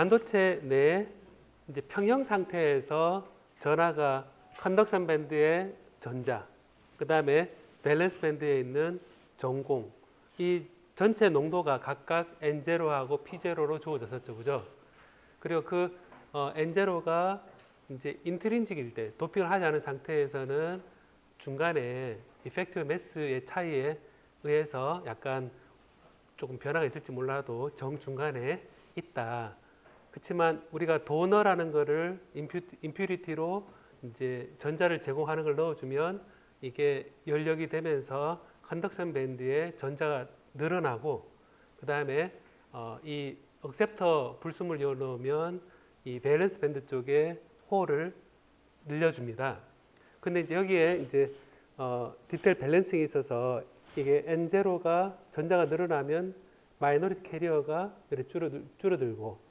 반도체 내에 이제 평형 상태에서 전하가 컨덕션 밴드의 전자, 그 다음에 밸런스 밴드에 있는 전공, 이 전체 농도가 각각 N0하고 P0로 주어졌었죠, 그죠? 그리고 그 N0가 이제 인트린직일 때, 도핑을 하지 않은 상태에서는 중간에 이펙티브 매스의 차이에 의해서 약간 조금 변화가 있을지 몰라도 정중간에 있다. 그렇지만 우리가 도너라는 거를 임퓨리티로 이제 전자를 제공하는 걸 넣어주면 이게 연력이 되면서 컨덕션 밴드에 전자가 늘어나고, 그 다음에 이 억셉터 불순물 넣으면 이 밸런스 밴드 쪽에 홀을 늘려줍니다. 근데 이제 여기에 이제 디테일 밸런싱이 있어서 이게 N0가 전자가 늘어나면 마이너리티 캐리어가 줄어들고,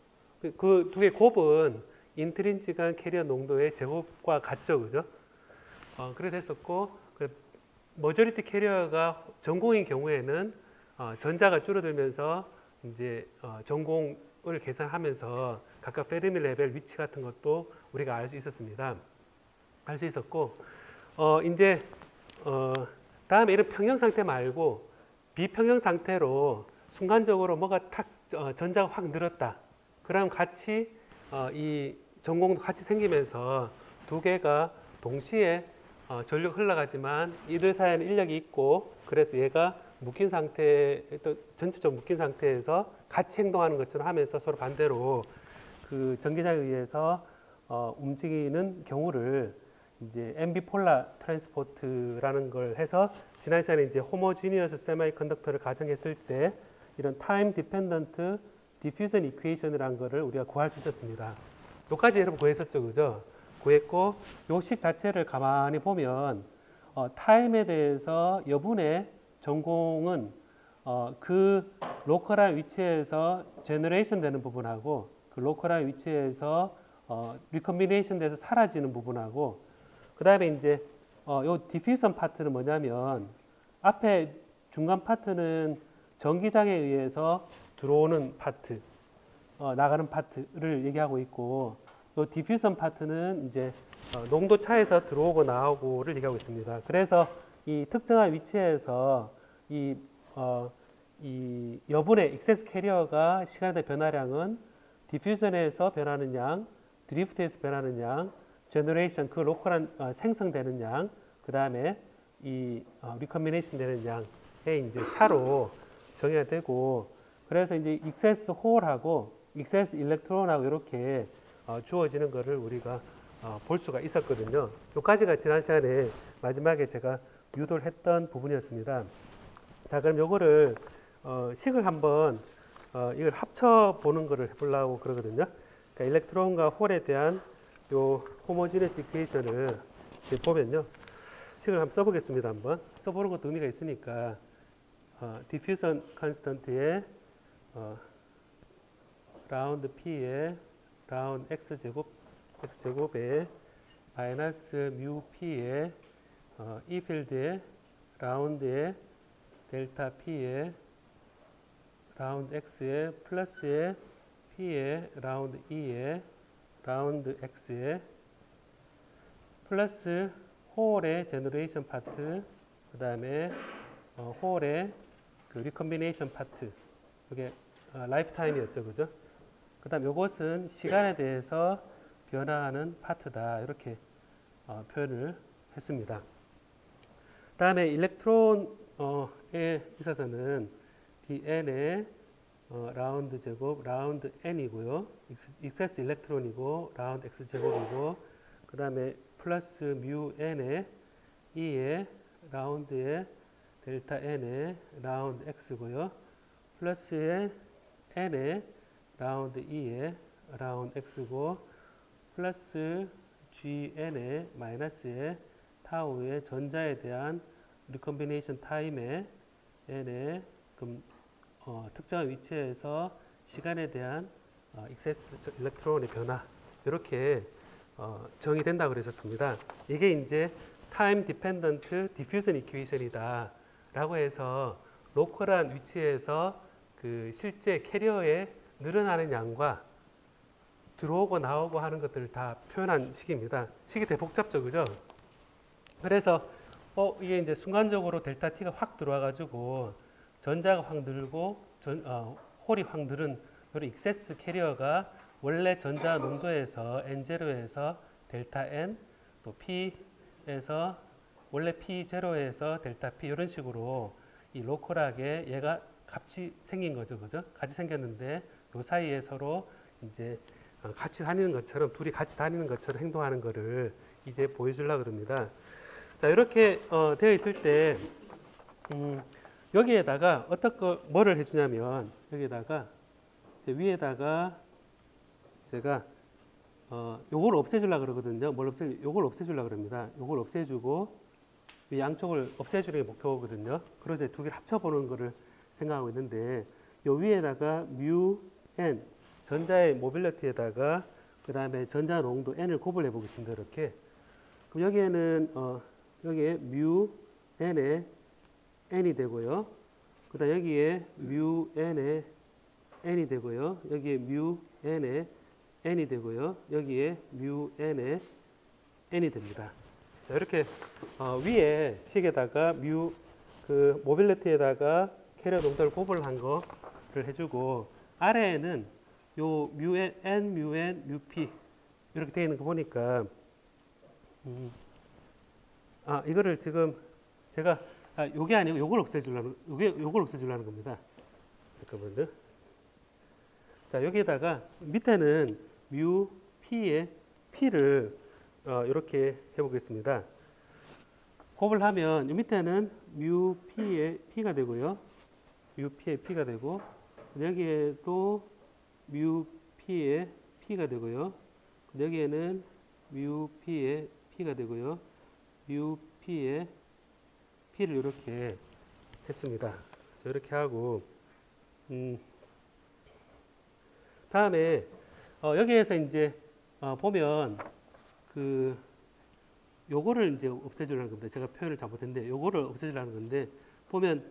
그 두 개의 곱은 인트린직한 캐리어 농도의 제곱과 같죠, 그죠? 그래 됐었고, 머저리티 캐리어가 전공인 경우에는 전자가 줄어들면서 이제 전공을 계산하면서 각각 페르미 레벨 위치 같은 것도 우리가 알 수 있었습니다. 알 수 있었고, 이제 다음에 이런 평형 상태 말고 비평형 상태로 순간적으로 뭐가 탁 전자가 확 늘었다. 그럼 같이 이 전공도 같이 생기면서 두 개가 동시에 전력 흘러가지만 이들 사이에는 인력이 있고, 그래서 얘가 묶인 상태, 또 전체적으로 묶인 상태에서 같이 행동하는 것처럼 하면서 서로 반대로 그 전기장에 의해서 움직이는 경우를 이제 앰비폴라 트랜스포트라는 걸 해서 지난 시간에 이제 호모지니어스 세미컨덕터를 가정했을 때 이런 타임 디펜던트 디퓨전 이퀘이션이라는 거를 우리가 구할 수 있었습니다. 여기까지 여러분 구했었죠, 그죠? 구했고, 요 식 자체를 가만히 보면 타임에 대해서 여분의 전공은 그 로컬한 위치에서 제너레이션 되는 부분하고 그 로컬한 위치에서 리컴비네이션 돼서 사라지는 부분하고, 그 다음에 이제 요 디퓨전 파트는 뭐냐면 앞에 중간 파트는 전기장에 의해서 들어오는 파트, 나가는 파트를 얘기하고 있고, 요 디퓨전 파트는 이제 농도 차에서 들어오고 나오고를 얘기하고 있습니다. 그래서 이 특정한 위치에서 이 여분의 익세스 캐리어가 시간에 대한 변화량은 디퓨전에서 변하는 양, 드리프트에서 변하는 양, 제너레이션 그 로컬한 생성되는 양, 그 다음에 이 리컴비네이션 되는 양의 이제 차로 정의가 되고, 그래서 이제 익세스 홀하고 익세스 일렉트론하고 이렇게 주어지는 것을 우리가 볼 수가 있었거든요. 여기까지가 지난 시간에 마지막에 제가 유도를 했던 부분이었습니다. 자, 그럼 요거를 식을 한번 이걸 합쳐 보는 거를 해보려고 그러거든요. 그러니까 일렉트론과 홀에 대한 요 호모지니어스 이퀘이션을 보면요, 식을 한번 써보겠습니다. 한번 써보는 것도 의미가 있으니까 디퓨전 컨스턴트에 라운드 P에 라운드 X제곱에 마이너스 뮤 P에 이 필드에 라운드에 델타 P에 라운드 X에 플러스에 P에 라운드 E에 라운드 X에 플러스 홀의 제너레이션 파트, 그 다음에 홀의 그 리컴비네이션 파트, 이게 라이프 타임이었죠, 그죠? 그 다음 요것은 시간에 대해서 변화하는 파트다, 이렇게 표현을 했습니다. 그 다음에 일렉트론에 있어서는 dn의 라운드 제곱, 라운드 n이고요. 익세스 일렉트론이고, 라운드 x 제곱이고, 그 다음에 플러스 뮤 n의 e의 라운드의 델타 n의 라운드 x고요. 플러스의 n의 라운드 e의 라운드 x고, 플러스 gn의 마이너스의 타우의 전자에 대한 리컴비네이션 타임의 n의 특정한 위치에서 시간에 대한 익세스 일렉트론의 변화, 이렇게 정의된다고 그러셨습니다. 이게 이제 타임 디펜던트 디퓨전 이퀘이션이다 라고 해서 로컬한 위치에서 그 실제 캐리어의 늘어나는 양과 들어오고 나오고 하는 것들을 다 표현한 식입니다. 식이 되게 복잡죠, 그죠? 그래서 이게 이제 순간적으로 델타 T가 확 들어와 가지고 전자가 확 늘고 홀이 확 늘은 이 익세스 캐리어가 원래 전자 농도에서 N0에서 델타 N 또 P에서 원래 P0에서 델타 P 이런 식으로 이 로컬하게 얘가 같이 생긴 거죠, 그죠? 같이 생겼는데 그 사이에 서로 이제 같이 다니는 것처럼 둘이 같이 다니는 것처럼 행동하는 거를 이제 보여주려고 그럽니다. 자, 이렇게 되어 있을 때 여기에다가 뭐를 해주냐면 여기에다가 위에다가 제가 요걸 없애주려고 그러거든요. 요걸 없애주려고 그럽니다. 요걸 없애주고 이 양쪽을 없애주는 게 목표거든요. 그래서 두 개를 합쳐보는 거를 생각하고 있는데 요 위에다가 뮤 n 전자의 모빌리티에다가 그 다음에 전자 농도 n을 곱을 해보겠습니다. 이렇게. 그럼 여기에는 여기에 뮤 n에 n이 되고요. 그 다음 여기에 뮤 n에 n이 되고요. 여기에 뮤 n에 n이 되고요. 여기에 뮤 n에 n이 됩니다. 자, 이렇게 위에 식에다가 그 모빌리티에다가 캐리어 농도를 곱을 한 거를 해주고 아래에는 요 뮤 n, 뮤 n, 뮤 p 이렇게 되어 있는 거 보니까 이거를 지금 제가 요게 아니고 요걸 없애주려는 겁니다. 잠깐만요. 자, 여기에다가 밑에는 뮤 p의 p를 이렇게 해보겠습니다. 곱을 하면 이 밑에는 뮤 p의 p가 되고요. 뮤 p의 p가 되고 여기에도 뮤 p의 p가 되고요. 여기에는 뮤 p의 p가 되고요. 뮤 p의 p를 이렇게 했습니다. 이렇게 하고 다음에 여기에서 이제 보면 요거를 이제 없애주려는 겁니다. 제가 표현을 잘못했는데 요거를 없애주려는 건데 보면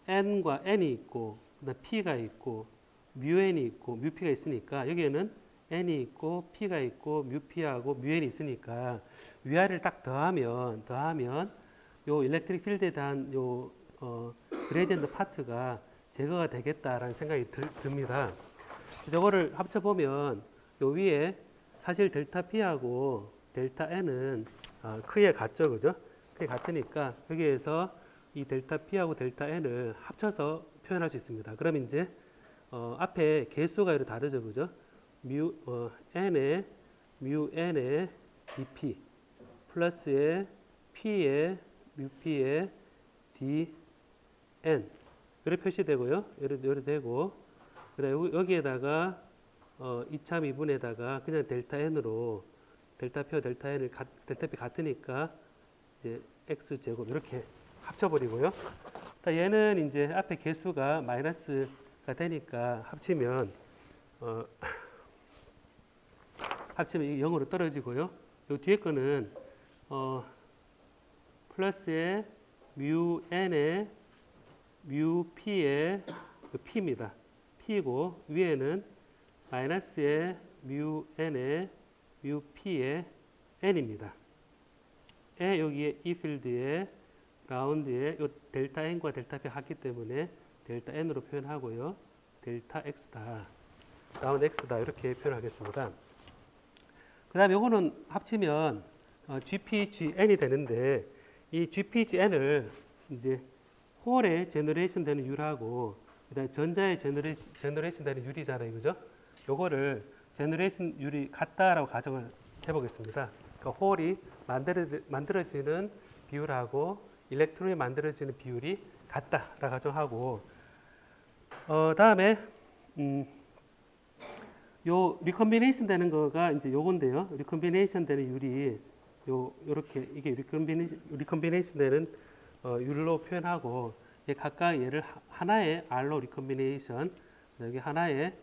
n과 n이 있고 그다음 p가 있고 뮤 n이 있고 뮤 p가 있으니까 여기에는 n이 있고 p가 있고 뮤 p하고 뮤 n이 있으니까 위아래를 딱 더하면 요 일렉트릭 필드에 대한 요 그레디언트 파트가 제거가 되겠다라는 생각이 듭니다. 저거를 합쳐보면 요 위에 사실 델타 P하고 델타 N은 크기가 같죠, 그죠? 크기가 같으니까 여기에서 이 델타 P하고 델타 N을 합쳐서 표현할 수 있습니다. 그럼 이제 앞에 개수가 이렇게 다르죠, 그죠? 뮤 N에 dP 플러스에 P에 뮤 P에 dN 이렇게 표시되고요. 이렇게 되고 그다음에 여기에다가 2차 미분에다가 그냥 델타 n으로 델타 P와 델타 n을 델타 P 같으니까 이제 x 제곱 이렇게 합쳐버리고요. 얘는 이제 앞에 개수가 마이너스가 되니까 합치면 이 0으로 떨어지고요. 요 뒤에 거는 플러스에 뮤 n에 뮤 p의 p입니다. p이고 위에는 마이너스의 뮤 n에 뮤 p의 n입니다. 여기에 이 필드에 라운드에 요 델타 n과 델타 p 같기 때문에 델타 n으로 표현하고요. 델타 x다. 라운드 x다. 이렇게 표현하겠습니다. 그 다음에 요거는 합치면 GPGN이 되는데 이 GPGN을 이제 홀의 제너레이션 되는 율하고 그다음에 전자의 제너레이션 되는 율이잖아요. 그죠? 요거를 제너레이션 율이 같다라고 가정을 해보겠습니다. 그러니까 홀이 만들어지는 비율하고 일렉트론이 만들어지는 비율이 같다라고 가정하고 다음에 요 리컴비네이션 되는 거가 이제 요건데요. 리컴비네이션 되는 율이 요렇게 이게 리컴비네이션 되는 율로 표현하고 각각 얘를 하나의 R로 리컴비네이션 여기 하나의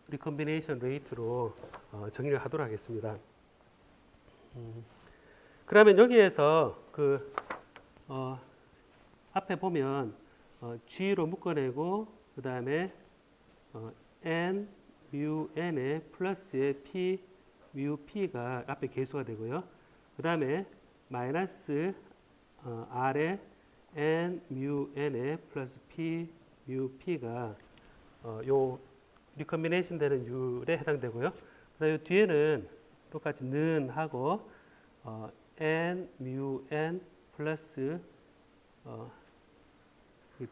리컴비네이션 레이트로 정의를 하도록 하겠습니다. 그러면 여기에서 앞에 보면 G로 묶어내고 그 다음에 N, mu n에 플러스의 p mu p가 앞에 계수가 되고요. 그 다음에 마이너스 r에 n mu n에 플러스 p mu p가 요 리컴비네이션 되는 율에 해당되고요. 그다음에 뒤에는 똑같이 는 하고 n mu n 플러스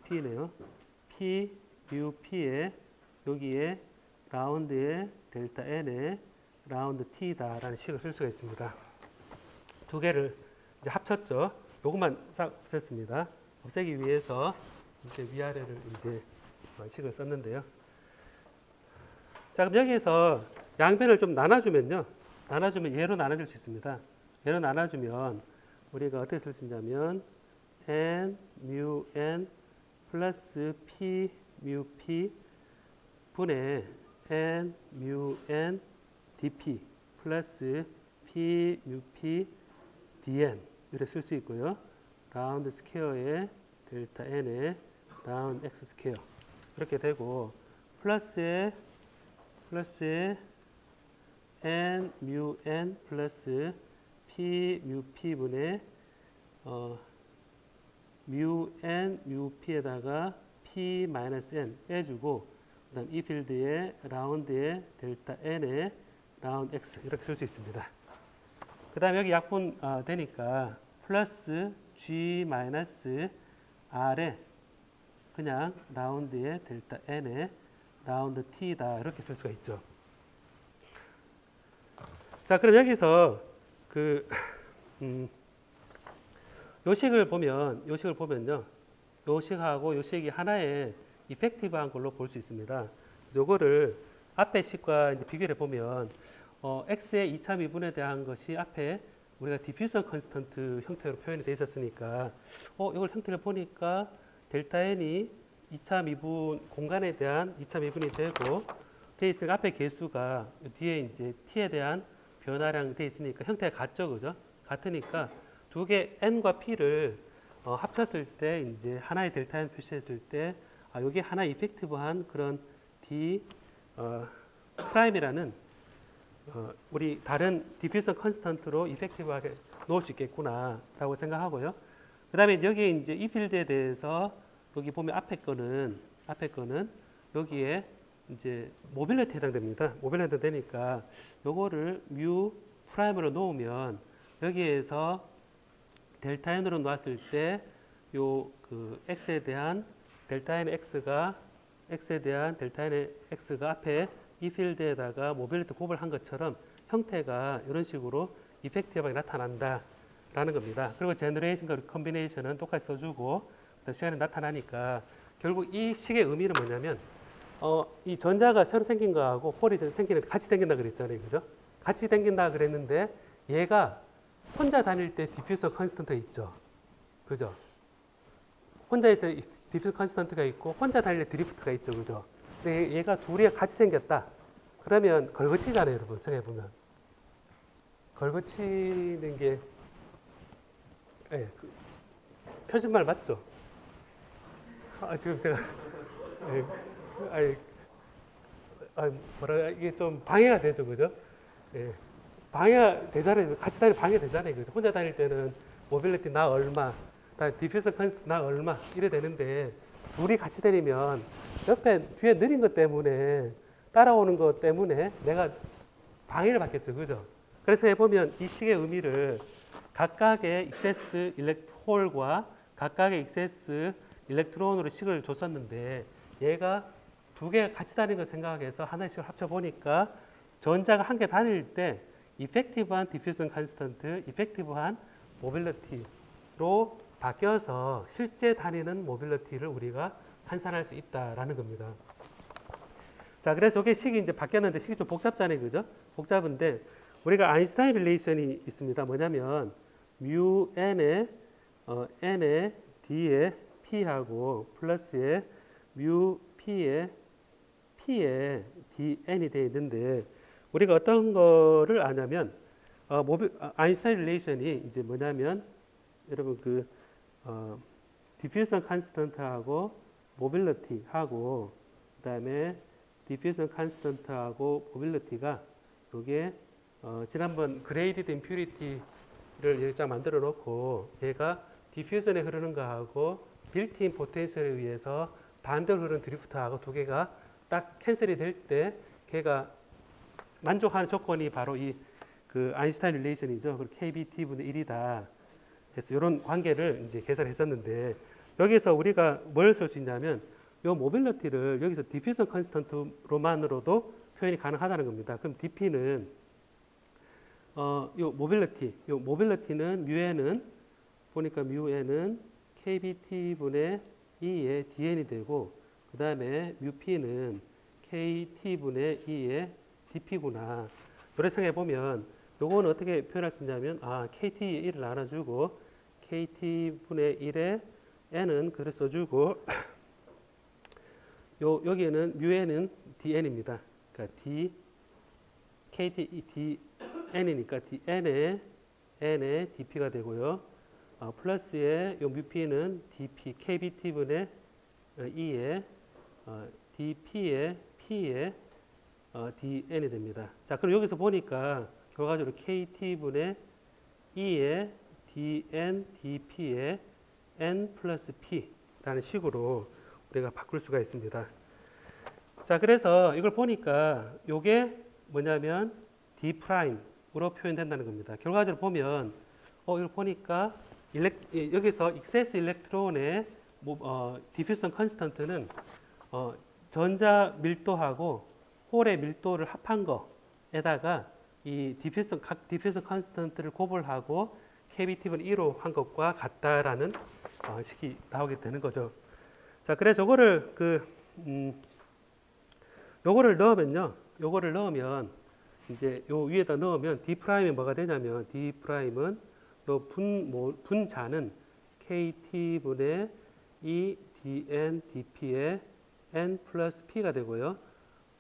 p네요. p mu p에 여기에 라운드에 델타 n에 라운드 t다라는 식을 쓸 수가 있습니다. 두 개를 이제 합쳤죠. 요것만 싹 없앴습니다. 없애기 위해서 이제 위아래를 이제 식을 썼는데요. 자, 그럼 여기에서 양변을 좀 나눠주면요. 나눠주면 얘로 나눠줄 수 있습니다. 얘로 나눠주면 우리가 어떻게 쓸 수 있냐면 n mu n 플러스 p mu p 분의 n mu n dp 플러스 p mu p dn 이렇게 쓸 수 있고요. 라운드 스퀘어에 델타 n에 라운드 x 스퀘어 이렇게 되고 플러스에 n mu n 플러스 p mu p 분의 mu n mu p에다가 p 마이너스 n 빼주고 그다음 이 필드에 라운드에 델타 n에 라운드 x 이렇게 쓸 수 있습니다. 그 다음에 여기 약분 되니까 플러스 g 마이너스 r에 그냥 라운드에 델타 n에 라운드 t다 이렇게 쓸 수가 있죠. 자, 그럼 여기서 요식을 보면요, 요식하고 요식이 하나의 이펙티브한 걸로 볼 수 있습니다. 요거를 앞에 식과 이제 비교를 보면 x의 2차 미분에 대한 것이 앞에 우리가 디퓨전 컨스턴트 형태로 표현이 되어 있었으니까 이걸 형태를 보니까 델타 n이 2차 미분 공간에 대한 2차 미분이 되고 되어 있으니까 앞에 개수가 뒤에 이제 t에 대한 변화량 되어 있으니까 형태가 같죠, 그죠? 같으니까 두 개 n과 p를 합쳤을 때 이제 하나의 델타 n 표시했을 때 여기 하나 이펙티브한 그런 d 프라임이라는 우리 다른 디퓨전 컨스턴트로 이펙티브하게 놓을 수 있겠구나라고 생각하고요. 그 다음에 여기 이제 이 필드에 대해서 여기 보면 앞에 거는 여기에 이제 모빌리티 해당됩니다. 모빌리티 되니까 요거를 뮤 프라임으로 놓으면 여기에서 델타 n으로 놓았을 때 요 x에 대한 델타 n x가 앞에 이 필드에다가 모빌리티 곱을 한 것처럼 형태가 이런 식으로 이펙티브하게 나타난다라는 겁니다. 그리고 제너레이션과 컨비네이션은 똑같이 써주고 시간에 나타나니까 결국 이 식의 의미는 뭐냐면 이 전자가 새로 생긴 거하고 홀이 생기는데 같이 생긴다 그랬잖아요, 그죠? 같이 생긴다 그랬는데 얘가 혼자 다닐 때 디퓨전 컨스턴트가 있죠, 그죠? 혼자 있을 때 디퓨전 컨스턴트가 있고 혼자 다닐 때 드리프트가 있죠, 그죠? 근데 얘가 둘이 같이 생겼다. 그러면 걸거치잖아요, 여러분. 생각해보면. 걸거치는 게, 표준말 맞죠? 지금 제가, 이게 좀 방해가 되죠, 그죠? 방해가 되잖아요. 같이 다니면 방해가 되잖아요, 그죠? 혼자 다닐 때는 모빌리티 나 얼마, 디퓨전 컨스턴트 나 얼마, 이래 되는데, 둘이 같이 다니면 옆에 뒤에 느린 것 때문에 따라오는 것 때문에 내가 방해를 받겠죠, 그죠? 그래서 해보면 이 식의 의미를 각각의 익세스 홀과 각각의 익세스 일렉트론으로 식을 줬었는데 얘가 두 개가 같이 다니는 걸 생각해서 하나의 식을 합쳐보니까 전자가 한 개 다닐 때 이펙티브한 디퓨전 컨스턴트, 이펙티브한 모빌리티로 바뀌어서 실제 다니는 모빌리티를 우리가 환산할 수 있다라는 겁니다. 자, 그래서 저게 식이 이제 바뀌었는데 식이 좀 복잡잖아요, 그죠? 복잡한데 우리가 아인슈타인 릴레이션이 있습니다. 뭐냐면 뮤 n에 n에 d에 p하고 플러스에 뮤 p에 dn이 되어 있는데 우리가 어떤 거를 아냐면 아인슈타인 릴레이션이 이제 뭐냐면 여러분 디퓨전 컨스턴트하고 모빌리티하고 그다음에 디퓨전 컨스턴트하고 모빌리티가 요게 지난번 그레이디드 임퓨리티를 여기 쫙 만들어 놓고 얘가 디퓨전에 흐르는 거하고 빌트인 포텐셜에 의해서 반대로 흐르는 드리프트하고 두 개가 딱 캔슬이 될 때 걔가 만족하는 조건이 바로 이 그 아인슈타인 릴레이션이죠. 그리고 KBT분의 1이다. 그래서 이런 관계를 이제 계산했었는데 여기서 우리가 뭘 쓸 수 있냐면 요 모빌리티를 여기서 디퓨전 컨스턴트로만으로도 표현이 가능하다는 겁니다. 그럼 DP는 요 모빌리티는 뮤에는 보니까 뮤에는 KBT분의 2의 DN이 되고 그 다음에 뮤P는 KT분의 2의 DP구나. 노래 생각해 보면 요거는 어떻게 표현할 수 있냐면 KT 1을 나눠주고 KT분의 1에 N은 그대로 써주고 여기에는 뮤에는 DN입니다. 그러니까 KT DN이니까 DN에 N의 DP가 되고요. 플러스에 요 뮤P는 DP KBT분의 2에 DP의 P의 DN이 됩니다. 자, 그럼 여기서 보니까 결과적으로 KT분의 2의 DN, DP의 N 플러스 P라는 식으로 우리가 바꿀 수가 있습니다. 자, 그래서 이걸 보니까 이게 뭐냐면 D 프라임으로 표현된다는 겁니다. 결과적으로 보면 이걸 보니까 여기서 익세스 일렉트론의 디퓨전 컨스턴트는 전자 밀도하고 홀의 밀도를 합한 거에다가 이 각 디퓨전 컨스턴트를 곱을하고 KBT분의 2로 한 것과 같다라는 식이 나오게 되는 거죠. 자, 그래서 요거를 넣으면요. 요거를 넣으면 이제 요 위에다 넣으면 D 프라임이 뭐가 되냐면 D 프라임은 요 분자는 KT분의 2 DN DP의 N 플러스 P가 되고요.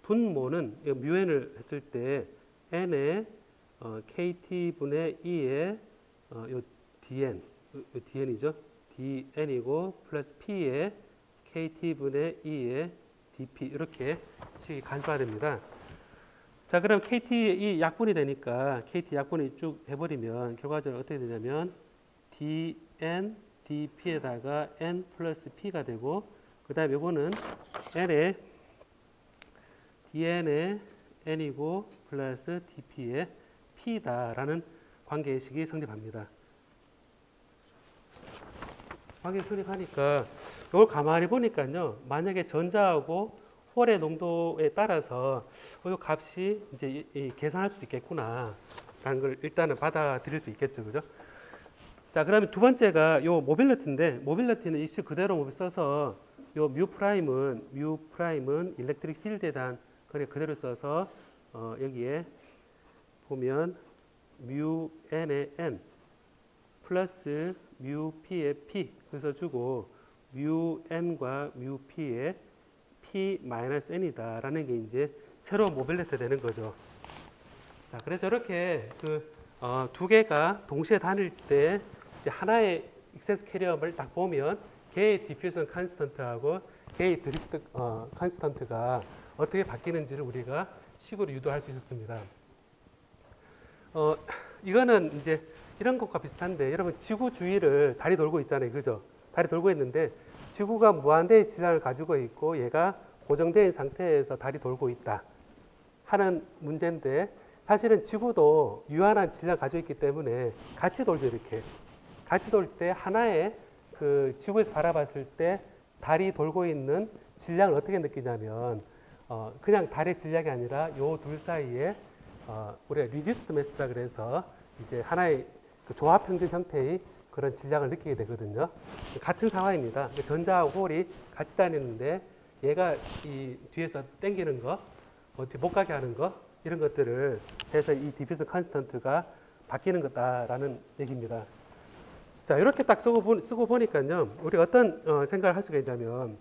분모는 뮤N을 했을 때 N의 KT분의 2의 요 DN, 요 DN이죠. DN이고 플러스 P의 KT분의 2의 DP 이렇게 식이 간소화됩니다. 자, 그럼 KT의 이 약분이 되니까 KT 약분이 쭉 해버리면 결과적으로 어떻게 되냐면 DN, DP에다가 N 플러스 P가 되고 그 다음에 이거는 N의 DN의 N이고 플러스 DP의 P다라는 관계식이 성립합니다. 관계 성립하니까 이걸 가만히 보니까요. 만약에 전자하고 홀의 농도에 따라서 이 값이 이제 계산할 수도 있겠구나 라는 걸 일단은 받아들일 수 있겠죠. 그죠? 자, 그러면 두 번째가 요 모빌리티인데 모빌리티는 이식 그대로 써서 요 뮤 프라임은 일렉트릭 필드에 대한 거래 그대로 써서 여기에 보면 뮤 n의 n 플러스 뮤 p의 p 그래서 주고 뮤 n과 뮤 p의 p 마이너스 n이다라는 게 이제 새로운 모빌리티 되는 거죠. 자, 그래서 이렇게 두 개가 동시에 다닐 때 이제 하나의 익세스 캐리어를 딱 보면 걔의 디퓨전 컨스턴트하고 걔의 드리프트 컨스턴트가 어떻게 바뀌는지를 우리가 식으로 유도할 수 있었습니다. 이거는 이제 이런 것과 비슷한데 여러분 지구 주위를 달이 돌고 있잖아요. 그죠? 달이 돌고 있는데 지구가 무한대의 질량을 가지고 있고 얘가 고정된 상태에서 달이 돌고 있다 하는 문제인데 사실은 지구도 유한한 질량을 가지고 있기 때문에 같이 돌죠. 이렇게 같이 돌 때 하나의 그 지구에서 바라봤을 때 달이 돌고 있는 질량을 어떻게 느끼냐면 그냥 달의 질량이 아니라 요 둘 사이에 우리가 리듀스드 매스다 그래서 이제 하나의 그 조합 평균 형태의 그런 질량을 느끼게 되거든요. 같은 상황입니다. 전자하고 홀이 같이 다니는데 얘가 이 뒤에서 당기는 거, 어떻게 못 가게 하는 거 이런 것들을 해서 이 디퓨전 컨스턴트가 바뀌는 거다라는 얘기입니다. 자, 이렇게 딱 쓰고 보니까요, 우리가 어떤 생각을 할 수가 있냐면,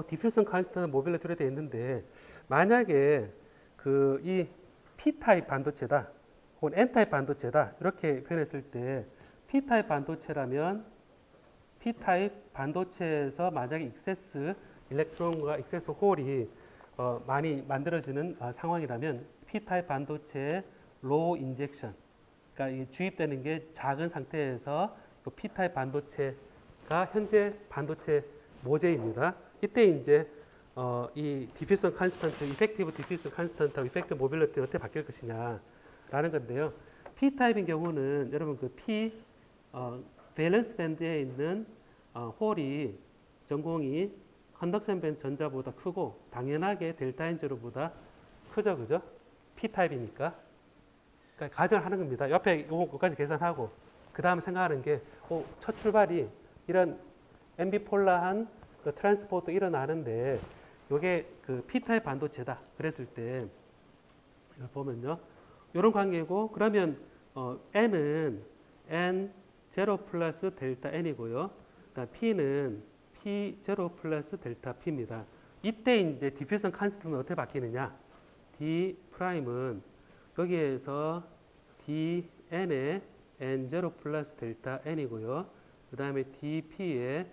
디퓨전 컨스턴트 모빌리티로 되어 있는데, 만약에 이 P-타입 반도체다, 혹은 N-타입 반도체다, 이렇게 표현했을 때, P-타입 반도체라면, P-타입 반도체에서 만약에 익세스 일렉트론과 익세스 홀이 많이 만들어지는 상황이라면 P타입 반도체의 로우 인젝션, 그러니까 이 주입되는 게 작은 상태에서 P타입 반도체가 현재 반도체 모재입니다. 이때 이제 이 디퓨전 컨스턴트, 이펙티브 디퓨전 컨스턴트하고 이펙티브 모빌리티가 어떻게 바뀔 것이냐라는 건데요. P타입인 경우는 여러분 그 P 밸런스 밴드에 있는 홀이 전공이 컨덕션 밴드 전자보다 크고 당연하게 델타 N0보다 크죠, 그죠? P타입이니까. 그러니까 가정을 하는 겁니다. 옆에 요거까지 계산하고 그 다음 생각하는 게 첫 출발이 이런 앰비폴라한 그 트랜스포트 일어나는데 요게 그 P타입 반도체다. 그랬을 때 이걸 보면요. 요런 관계고 그러면 N은 N0 플러스 델타 N이고요. 그다음 P는 P0 플러스 델타 P입니다. 이때 이제 디퓨전 컨스턴트는 어떻게 바뀌느냐? D 프라임은 여기에서 DN의 N0 플러스 델타 N이고요. 그 다음에 DP의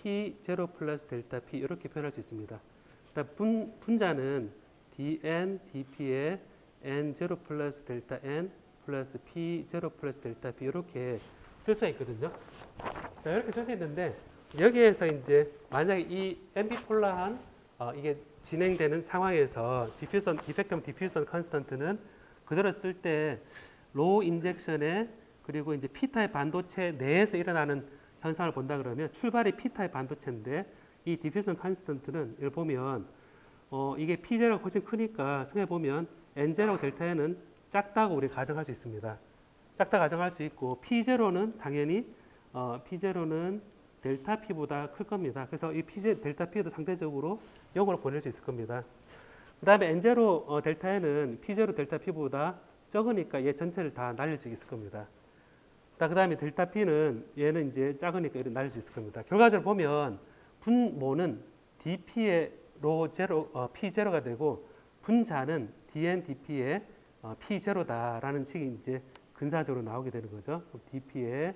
P0 플러스 델타 P 이렇게 표현할 수 있습니다. 그다음 분자는 DN, DP의 N0 플러스 델타 N 플러스 P0 플러스 델타 P 이렇게 쓸 수 있거든요. 자, 이렇게 쓸 수 있는데 여기에서 이제 만약에 이 앰비폴라한 이게 진행되는 상황에서 디퓨전 이펙티브 디퓨전 컨스턴트는 그대로 쓸 때 로우 인젝션에 그리고 이제 P타입 반도체 내에서 일어나는 현상을 본다 그러면 출발이 P타입 반도체인데 이 디퓨전 컨스턴트는 이걸 보면 이게 P0가 훨씬 크니까 생각해 보면 N0 델타 N은 작다고 우리 가정할 수 있습니다. 작다 가정할 수 있고 P0는 당연히 P0는 델타 P보다 클 겁니다. 그래서 이 P0 델타 P도 상대적으로 0으로 보낼 수 있을 겁니다. 그 다음에 N0 델타 N은 P0 델타 P보다 적으니까 얘 전체를 다 날릴 수 있을 겁니다. 그 다음에 델타 P는 얘는 이제 작으니까 이렇게 날릴 수 있을 겁니다. 결과적으로 보면 분모는 DP의 로 제로, P0가 되고 분자는 DN, DP의 P0다라는 식이 이제 근사적으로 나오게 되는 거죠. DP의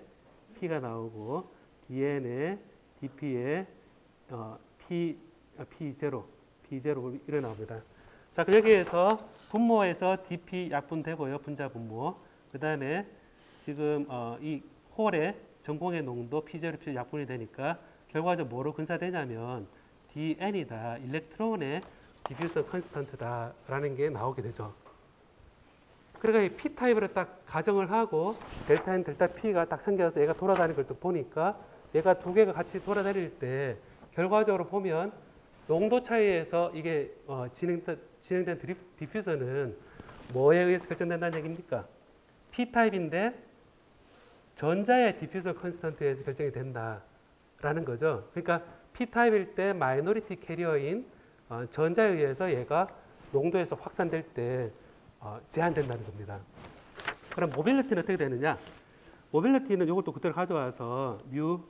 P가 나오고 DN의 DP의 P0 이렇게 나옵니다. 자, 여기에서 분모에서 DP 약분되고요. 분자 분모. 그 다음에 지금 이 홀의 전공의 농도 P0, P 약분이 되니까 결과적으로 뭐로 근사되냐면 DN이다. 일렉트론의 디퓨전 컨스턴트다라는 게 나오게 되죠. 그러니까 이 P타입으로 딱 가정을 하고 델타 N, 델타 P가 딱 생겨서 얘가 돌아다니는 걸 또 보니까 얘가 두 개가 같이 돌아다닐 때 결과적으로 보면 농도 차이에서 이게 진행된 디퓨전은 뭐에 의해서 결정된다는 얘기입니까? P타입인데 전자의 디퓨전 컨스턴트에 의해서 결정이 된다라는 거죠. 그러니까 P타입일 때 마이너리티 캐리어인 전자에 의해서 얘가 농도에서 확산될 때 제한된다는 겁니다. 그럼 모빌리티는 어떻게 되느냐? 모빌리티는 이것도 그대로 가져와서 뮤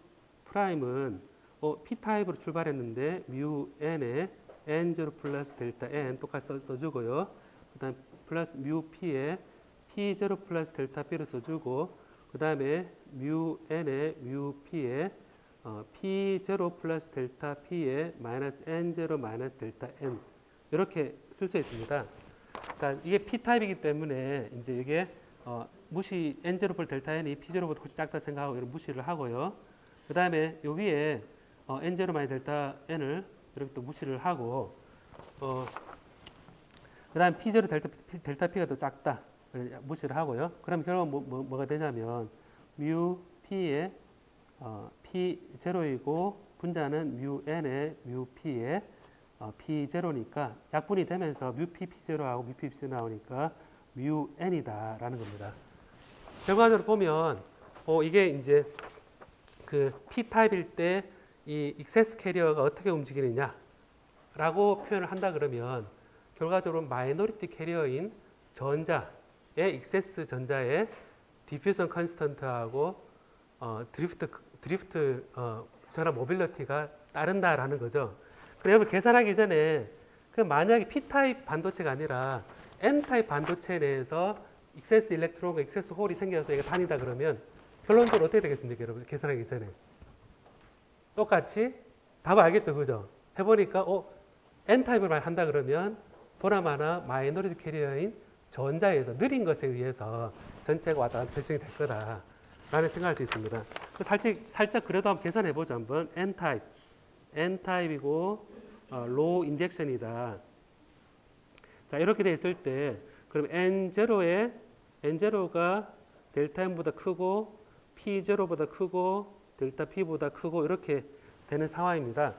프라임은 P타입으로 출발했는데 뮤 N에 N0 플러스 델타 N 똑같이 써주고요. 그 다음 플러스 뮤 P에 P0 플러스 델타 P를 써주고 그 다음에 뮤 N에 뮤 P에 P0 플러스 델타 P에 마이너스 N0 마이너스 델타 N 이렇게 쓸 수 있습니다. 그러니까 이게 P타입이기 때문에 이제 이게 무시 N0 플러스 델타 N이 P0보다 훨씬 작다 생각하고 이런 무시를 하고요. 그 다음에 요 위에 N0 마이너스 델타 N을 이렇게 또 무시를 하고 그 다음 P0 델타 P가 더 작다 무시를 하고요. 그럼 결국 뭐가 되냐면 뮤 P에 P0이고 분자는 뮤 N에 뮤 P에 P0니까 약분이 되면서 뮤 P P0하고 뮤 P P0 나오니까 뮤 N이다라는 겁니다. 결과적으로 보면 이게 이제 그 P타입일 때 이 익세스 캐리어가 어떻게 움직이느냐라고 표현을 한다 그러면 결과적으로 마이너리티 캐리어인 전자의 익세스 전자의 디퓨전 컨스턴트하고 드리프트 전압 모빌리티가 따른다라는 거죠. 그래서 여러분 계산하기 전에 그 만약에 P타입 반도체가 아니라 N타입 반도체 내에서 익세스 일렉트론과 익세스 홀이 생겨서 얘가 다니다 그러면 결론적으로 어떻게 되겠습니까, 여러분? 계산하기 전에 똑같이 답을 알겠죠, 그죠? 해보니까 N타입을 한다 그러면 보나마나 마이너리티 캐리어인 전자에서 느린 것에 의해서 전체가 왔다 갔다 결정이 될 거다라는 생각할 수 있습니다. 살짝 그래도 한번 계산해 보죠. 한번 N타입이고 로우 인젝션이다. 자, 이렇게 돼 있을 때 그럼 N0가 델타 N보다 크고 P0보다 크고 델타 P보다 크고 이렇게 되는 상황입니다.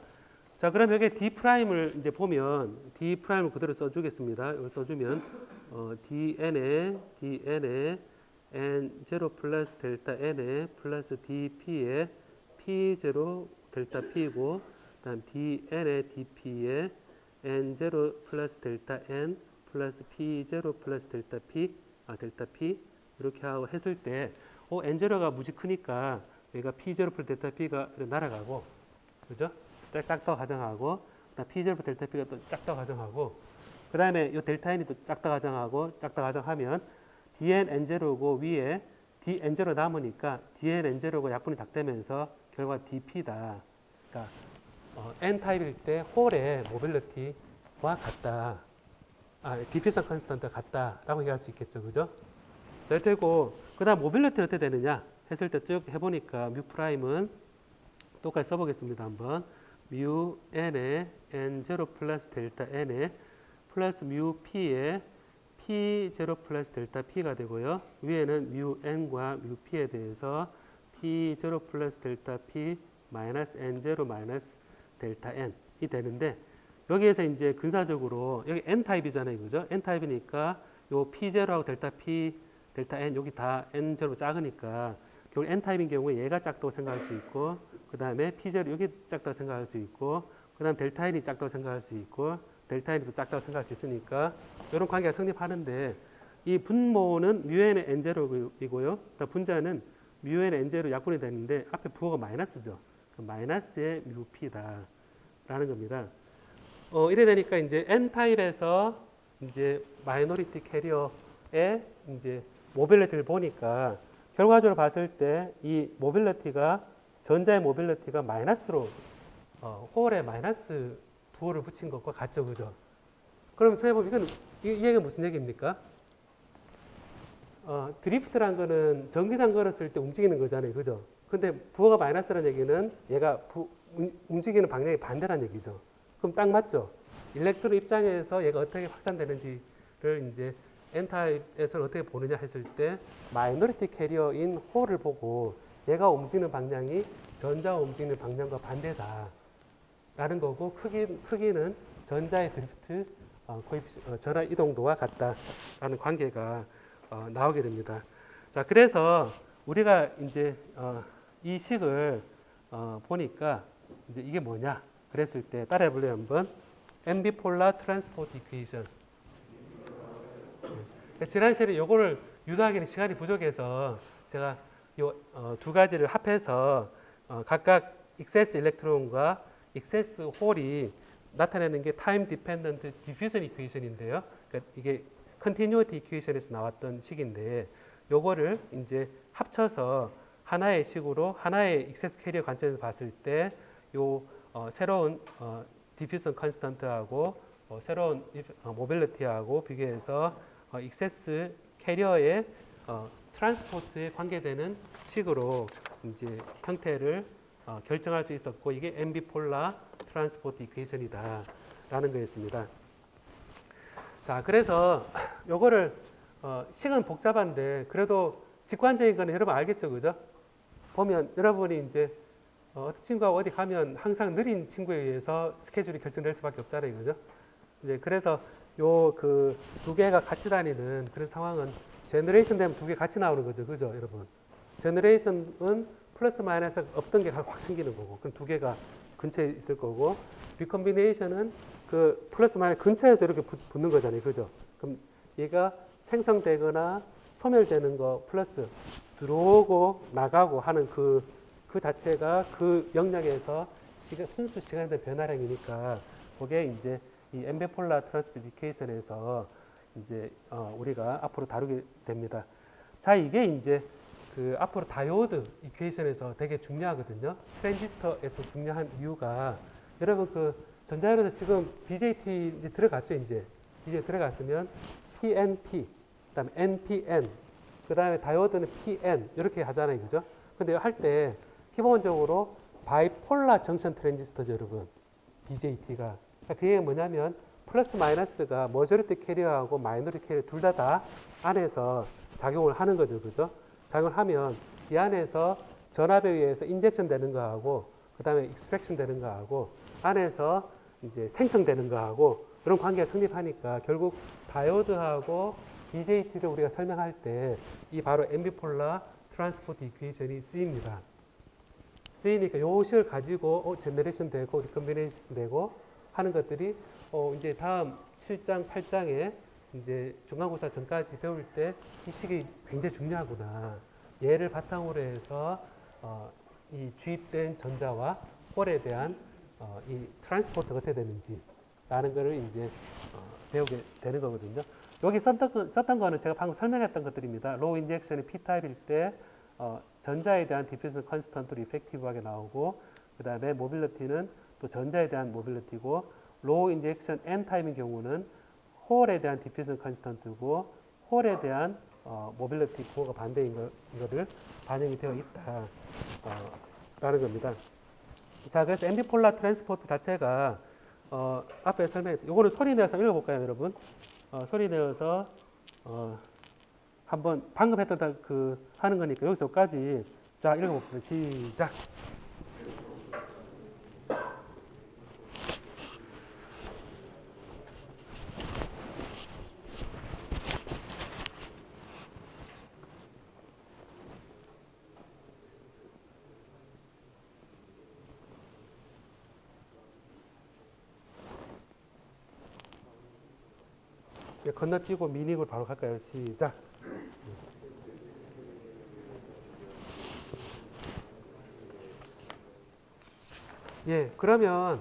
자, 그럼 여기 D'을 이제 보면 D'을 그대로 써주겠습니다. 이걸 써주면 DN에 N0 플러스 델타 N에 플러스 DP에 P0 델타 P이고 그다음 DN에 DP에 N0 플러스 델타 N 플러스 P0 플러스 델타 P 이렇게 하고 했을 때 N0가 무지 크니까 여기가 P0 플러스 델타 P가 날아가고 그죠? 작다고 가정하고 그다음 P0 플러스 델타 P가 또 작다고 가정하고 그 다음에 이 델타 N이 또 작다고 가정하면 DN N0고 위에 DN0 남으니까 DN N0가 약분이 딱 되면서 결과 DP다. 그러니까 N타입일 때 홀의 모빌리티와 같다. 디퓨전 컨스턴트가 같다라고 얘기할 수 있겠죠. 그죠? 자, 되고 그다음 모빌리티는 어떻게 되느냐 했을 때 쭉 해보니까 뮤 프라임은 똑같이 써보겠습니다. 한번 뮤 n에 n0 플러스 델타 n에 플러스 뮤 p에 p0 플러스 델타 p가 되고요. 위에는 뮤 n과 뮤 p에 대해서 p0 플러스 델타 p 마이너스 n0 마이너스 델타 n이 되는데 여기에서 이제 근사적으로 여기 n타입이잖아요. 그죠? n타입이니까 요 p0하고 델타 p, 델타 n 여기 다 n0 작으니까 결국 n타입인 경우에 얘가 작다고 생각할 수 있고 그 다음에 p0 여기 작다고 생각할 수 있고 그 다음 델타 n이 작다고 생각할 수 있고 델타 n이 또 작다고 생각할 수 있으니까 이런 관계가 성립하는데 이 분모는 뮤n의 n0이고요. 분자는 뮤n의 n0 약분이 되는데 앞에 부호가 마이너스죠. 마이너스의 뮤 p다 라는 겁니다. 이래 되니까 이제 n타입에서 이제 마이너리티 캐리어의 이제 모빌리티를 보니까 결과적으로 봤을 때 이 모빌리티가 전자의 모빌리티가 마이너스로 홀에 마이너스 부호를 붙인 것과 같죠, 그죠? 그럼 선생님 이 얘기가 무슨 얘기입니까? 드리프트란 거는 전기장 걸었을 때 움직이는 거잖아요, 그죠? 근데 부호가 마이너스라는 얘기는 얘가 움직이는 방향이 반대라는 얘기죠. 그럼 딱 맞죠? 일렉트론 입장에서 얘가 어떻게 확산되는지를 이제 N타입에서는 어떻게 보느냐 했을 때 마이너리티 캐리어인 홀을 보고 얘가 움직이는 방향이 전자가 움직이는 방향과 반대다 라는 거고 크기는 전자의 드리프트 전하 이동도와 같다라는 관계가 나오게 됩니다. 자, 그래서 우리가 이제 이 식을 보니까 이제 이게 뭐냐 그랬을 때 따라해 볼래요 한번. 앰비폴라 트랜스포트 이퀘이션. 지난 시간에 요거를 유도하기는 시간이 부족해서 제가 요 두 가지를 합해서 각각 익세스 일렉트론과 익세스 홀이 나타내는 게 타임 디펜던트 디퓨전 이퀘이션인데요. 그러니까 이게 컨티뉴어티 이퀘이션에서 나왔던 식인데 요거를 이제 합쳐서 하나의 식으로 하나의 익세스 캐리어 관점에서 봤을 때 요 새로운 디퓨전 컨스턴트하고 새로운 모빌리티하고 비교해서 익세스 캐리어의 트랜스포트에 관계되는 식으로 이제 형태를 결정할 수 있었고 이게 앰비폴라 트랜스포트 이퀘이션이다 라는 거였습니다. 자, 그래서 요거를 식은 복잡한데 그래도 직관적인 거는 여러분 알겠죠, 그죠? 보면 여러분이 이제 어떤 친구가 어디 가면 항상 느린 친구에 의해서 스케줄이 결정될 수밖에 없잖아요, 그죠? 이제 그래서 요 그 두 개가 같이 다니는 그런 상황은 제너레이션 되면 두 개 같이 나오는 거죠, 그죠, 여러분? 제너레이션은 플러스 마이너스 없던 게 확 생기는 거고, 그럼 두 개가 근처에 있을 거고, 리컴비네이션은 그 플러스 마이너스 근처에서 이렇게 붙는 거잖아요, 그죠? 그럼 얘가 생성되거나 소멸되는 거 플러스 들어오고 나가고 하는 그 자체가 그 영역에서 순수 시간의 변화량이니까 그게 이제 이 앰비폴라 트랜스포지케이션에서 이제 우리가 앞으로 다루게 됩니다. 자, 이게 이제 그 앞으로 다이오드 이퀘이션에서 되게 중요하거든요. 트랜지스터에서 중요한 이유가 여러분 그 전자열에서 지금 BJT 이제 들어갔죠, 이제 들어갔으면 PNP, 그다음에 NPN, 그다음에 다이오드는 PN 이렇게 하잖아요, 그죠? 근데 할 때 기본적으로 바이폴라 정션 트랜지스터죠, 여러분. BJT가. 그러니까 그게 뭐냐면 플러스 마이너스가 머저리티 캐리어하고 마이너리티 캐리어 둘 다 안에서 작용을 하는 거죠, 그죠? 작용을 하면 이 안에서 전압에 의해서 인젝션 되는 거하고 그다음에 익스트랙션 되는 거하고 안에서 이제 생성되는 거하고 그런 관계가 성립하니까 결국 다이오드하고 BJT를 우리가 설명할 때 이 바로 앰비폴라 트랜스포트 이퀘이션이 쓰입니다. 쓰이니까 요 식을 가지고 제너레이션 되고 리컴비네이션 되고 하는 것들이 이제 다음 7장, 8장에 이제 중간고사 전까지 배울 때 이 식이 굉장히 중요하구나. 얘를 바탕으로 해서 이 주입된 전자와 홀에 대한 이 트랜스포트가 어떻게 되는지 라는 거를 이제 배우게 되는 거거든요. 여기 썼던 거는 제가 방금 설명했던 것들입니다. 로우 인젝션이 P타입일 때 전자에 대한 디퓨전 컨스턴트로 이펙티브하게 나오고 그 다음에 모빌리티는 또 전자에 대한 모빌리티고 로우 인젝션 N타입인 경우는 홀에 대한 디퓨전 컨스턴트고 홀에 대한 모빌리티 부호가 반대인 거를 반영이 되어 있다 라는 겁니다. 자, 그래서 앰비폴라 트랜스포트 자체가 앞에 설명했던 요거는 소리 내어서 읽어볼까요, 여러분? 소리 내어서 한번 방금 했던 그 하는 거니까 여기서까지 자 읽어봅시다. 시작. 건너뛰고 미닝으로 바로 갈까요? 시작. 예, 그러면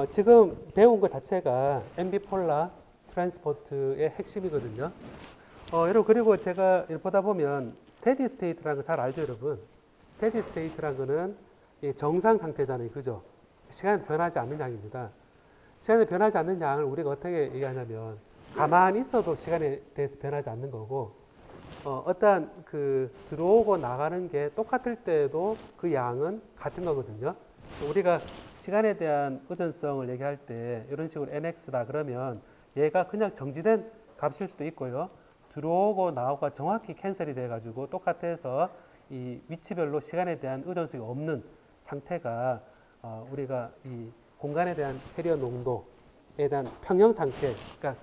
지금 배운 것 자체가 앰비폴라 트랜스포트의 핵심이거든요. 여러분 그리고 제가 보다 보면 스테디 스테이트라는 거 잘 알죠, 여러분? 스테디 스테이트라는 거는 정상 상태잖아요, 그죠? 시간이 변하지 않는 양입니다. 시간이 변하지 않는 양을 우리가 어떻게 얘기하냐면 가만히 있어도 시간에 대해서 변하지 않는 거고 어떠한 그 들어오고 나가는 게 똑같을 때도 그 양은 같은 거거든요. 우리가 시간에 대한 의존성을 얘기할 때 이런 식으로 nx다 그러면 얘가 그냥 정지된 값일 수도 있고요. 들어오고 나오고가 정확히 캔슬이 돼가지고 똑같아서 이 위치별로 시간에 대한 의존성이 없는 상태가 우리가 이 공간에 대한 캐리어 농도에 대한 평형 상태, 그러니까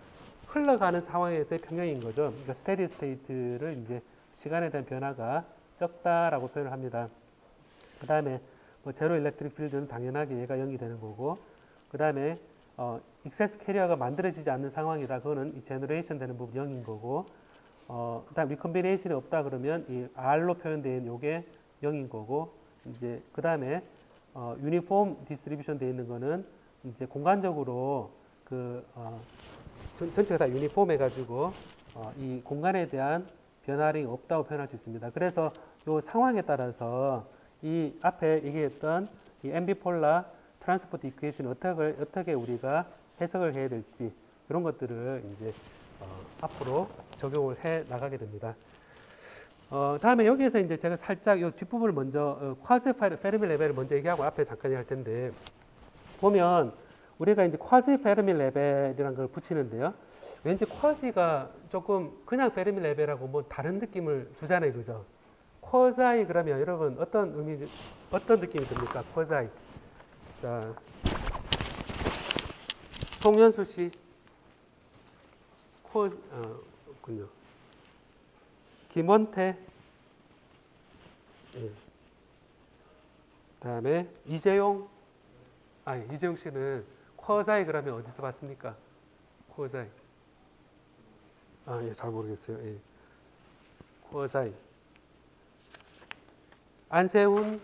흘러가는 상황에서의 평형인 거죠. 그러니까 스테디 스테이트를 이제 시간에 대한 변화가 적다라고 표현을 합니다. 그 다음에 뭐 제로 일렉트릭 필드는 당연하게 얘가 0이 되는 거고, 그 다음에 익세스 캐리어가 만들어지지 않는 상황이다. 그거는 이 제너레이션 되는 부분 0인 거고, 그 다음 리컴비네이션이 없다 그러면 이 R로 표현된 요게 0인 거고, 이제 그 다음에 유니폼 디스트리뷰션 되어 있는 거는 이제 공간적으로 그 전체가 다 유니폼 해가지고 이 공간에 대한 변화량이 없다고 표현할 수 있습니다. 그래서 이 상황에 따라서 이 앞에 얘기했던 이 앰비폴라 트랜스포트 이퀘이션 어떻게 우리가 해석을 해야 될지 이런 것들을 이제 앞으로 적용을 해 나가게 됩니다. 다음에 여기에서 이제 제가 살짝 이 뒷부분을 먼저 쿼즈 페르미 레벨을 먼저 얘기하고 앞에 잠깐 할 텐데 보면 우리가 이제 쿼지 페르미 레벨이라는 걸 붙이는데요. 왠지 쿼지가 조금 그냥 페르미 레벨하고 뭐 다른 느낌을 주잖아요, 그죠? 쿼자이 그러면 여러분 어떤 느낌이 듭니까? 쿼자이. 자, 송현수 씨, 군요. 김원태, 예. 다음에 이재용 씨는 쿼자이 그러면 어디서 봤습니까? 쿼자이. 예, 잘 모르겠어요. 예. 쿼자이. 안세훈,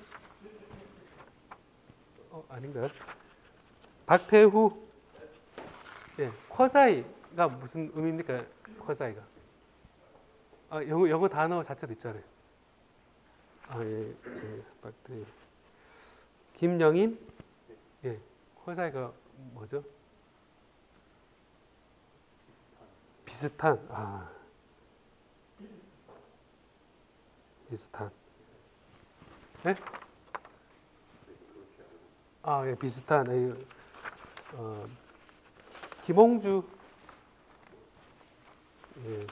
아닌가요? 박태후. 예, 쿼자이가 무슨 의미입니까? 쿼자이가. 영어 단어 자체도 있잖아요. 예, 박태후. 김영인, 예, 쿼자이가 뭐죠? 비슷한. 비슷한. 네? 예, 비슷한. 김홍주. 예.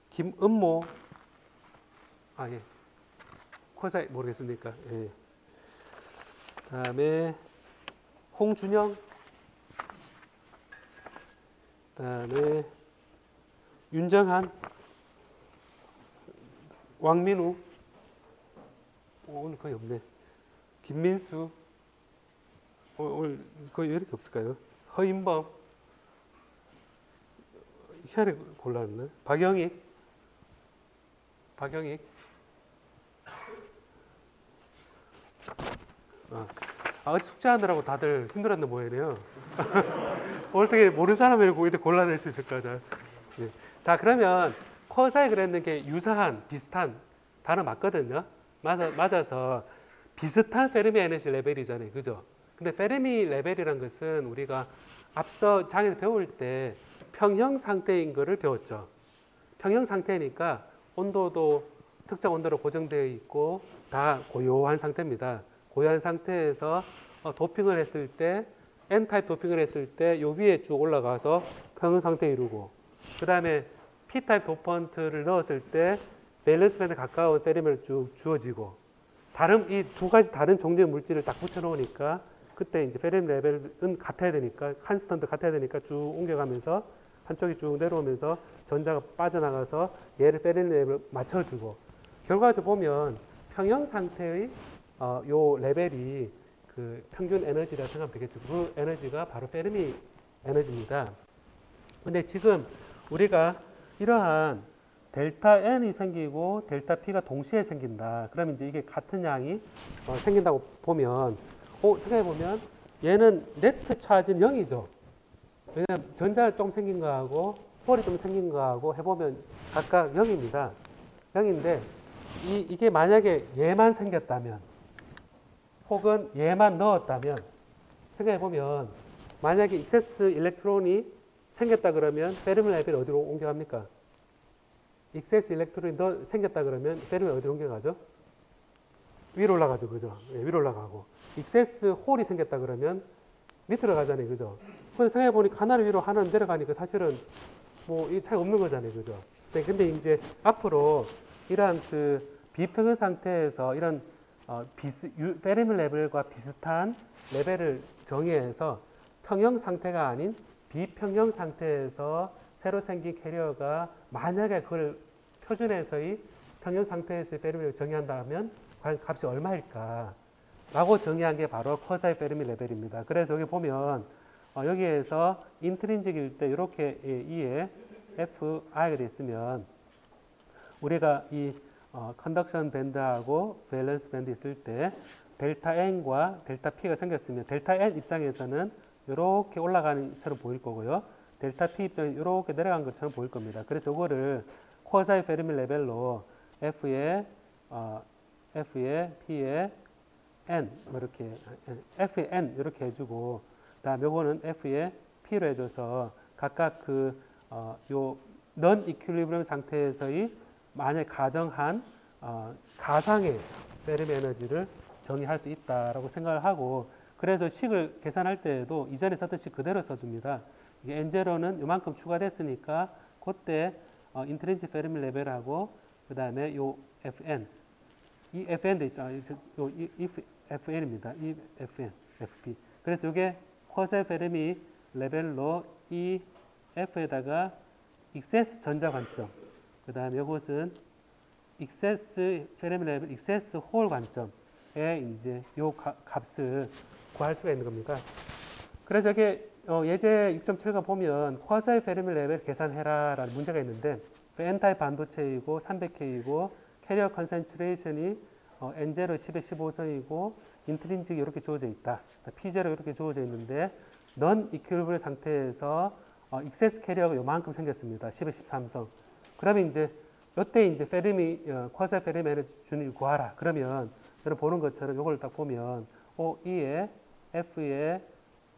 김은모. 예. 코사이 모르겠습니까? 예. 다음에 홍준영. 다음에 윤정한. 왕민우. 오늘 거의 없네. 김민수. 오늘 거의 왜 이렇게 없을까요? 허인범. 희한하게 골랐네. 박영익. 어제 숙제하느라고 다들 힘들었는 모양이네요. 오늘 어떻게 모르는 사람을 이렇게 골라낼 수 있을까? 자, 그러면 코사에 그랬는 게 유사한, 비슷한 단어 맞거든요. 맞아서 비슷한 페르미 에너지 레벨이잖아요. 그죠? 근데 페르미 레벨이란 것은 우리가 앞서 장에서 배울 때 평형 상태인 거를 배웠죠. 평형 상태니까 온도도 특정 온도로 고정되어 있고 다 고요한 상태입니다. 고요한 상태에서 도핑을 했을 때 N타입 도핑을 했을 때 요 위에 쭉 올라가서 평형 상태 이루고 그 다음에 P타입 도펀트를 넣었을 때 밸런스 밴드 가까운 페르미를 쭉 주어지고 이 두 가지 다른 종류의 물질을 딱 붙여 놓으니까 그때 이제 페르미 레벨은 같아야 되니까 칸스턴트 같아야 되니까 쭉 옮겨가면서 한쪽이 쭉 내려오면서 전자가 빠져나가서 얘를 페르미 레벨을 맞춰주고 결과적으로 보면 평형 상태의 요 레벨이 그 평균 에너지라 생각하면 되겠죠. 그 에너지가 바로 페르미 에너지입니다. 근데 지금 우리가 이러한 델타 N이 생기고 델타 P가 동시에 생긴다. 그러면 이제 이게 같은 양이 생긴다고 보면 생각해보면 얘는 네트 차지는 0이죠. 왜냐하면 전자 좀 생긴 거하고 홀이 좀 생긴 거하고 해보면 각각 0입니다. 0인데 이게 만약에 얘만 생겼다면 혹은 얘만 넣었다면 생각해보면 만약에 익세스 일렉트론이 생겼다 그러면 페르미 레벨이 어디로 옮겨갑니까? 익세스 일렉트론이 생겼다 그러면 페르미 어디로 옮겨가죠? 위로 올라가죠. 그죠? 네, 위로 올라가고 익세스 홀이 생겼다 그러면 밑으로 가잖아요. 그죠? 근데 생각해보니까 하나를 위로 하나는 내려가니까 사실은 뭐 이 차이 없는 거잖아요. 그죠? 근데 이제 앞으로 이러한 그 비평형 상태에서 이런 페르미 레벨과 비슷한 레벨을 정의해서 평형 상태가 아닌 비평형 상태에서 새로 생긴 캐리어가 만약에 그걸 표준에서의 평형 상태에서의 페르미를 정의한다면 과연 값이 얼마일까? 라고 정의한 게 바로 쿼사이 페르미 레벨입니다. 그래서 여기 보면 여기에서 인트린직일 때 이렇게 E에 FI가 되어 있으면 우리가 이 컨덕션 밴드하고 밸런스 밴드 있을 때 델타 N과 델타 P가 생겼으면 델타 N 입장에서는 이렇게 올라가는 것처럼 보일 거고요. 델타 P 입장에 이렇게 내려간 것처럼 보일 겁니다. 그래서 이거를 쿼사이 페르미 레벨로 F에 P에 N 이렇게 F에 N 이렇게 해주고 그다음 요거는 F에 P로 해줘서 각각 요 넌 이퀄리브리엄 상태에서의 만약 가정한 가상의 페르미 에너지를 정의할 수 있다라고 생각을 하고 그래서 식을 계산할 때에도 이전에 썼던 식 그대로 써줍니다. 이게 N0는 이만큼 추가됐으니까 그때 인트린식 페르미 레벨하고 그 다음에 요 FN 이 FN도 있죠. 요 FN입니다. 이 FN, FP. 그래서 이게 쿼사이 페르미 레벨로 이 F에다가 익세스 전자 관점 그 다음에 이것은 익세스 페르미 레벨 익세스 홀 관점에 이제 요 값을 구할 수가 있는 겁니다. 그래서 이게 예제 6.7가 보면 쿼사이 페르미 레벨 계산해라 라는 문제가 있는데 N타입 반도체이고 300K이고 캐리어 컨센트레이션이 N0 10에 15성이고 인트린직이 이렇게 주어져 있다. P0 이렇게 주어져 있는데 넌 이퀄리브리엄 상태에서 익세스 캐리어가 요만큼 생겼습니다. 10에 13성. 그러면 이제 이때 이제 쿼사이 페르미 에너지 준위를 구하라. 그러면 여러분 보는 것처럼 이걸 딱 보면 E에 F의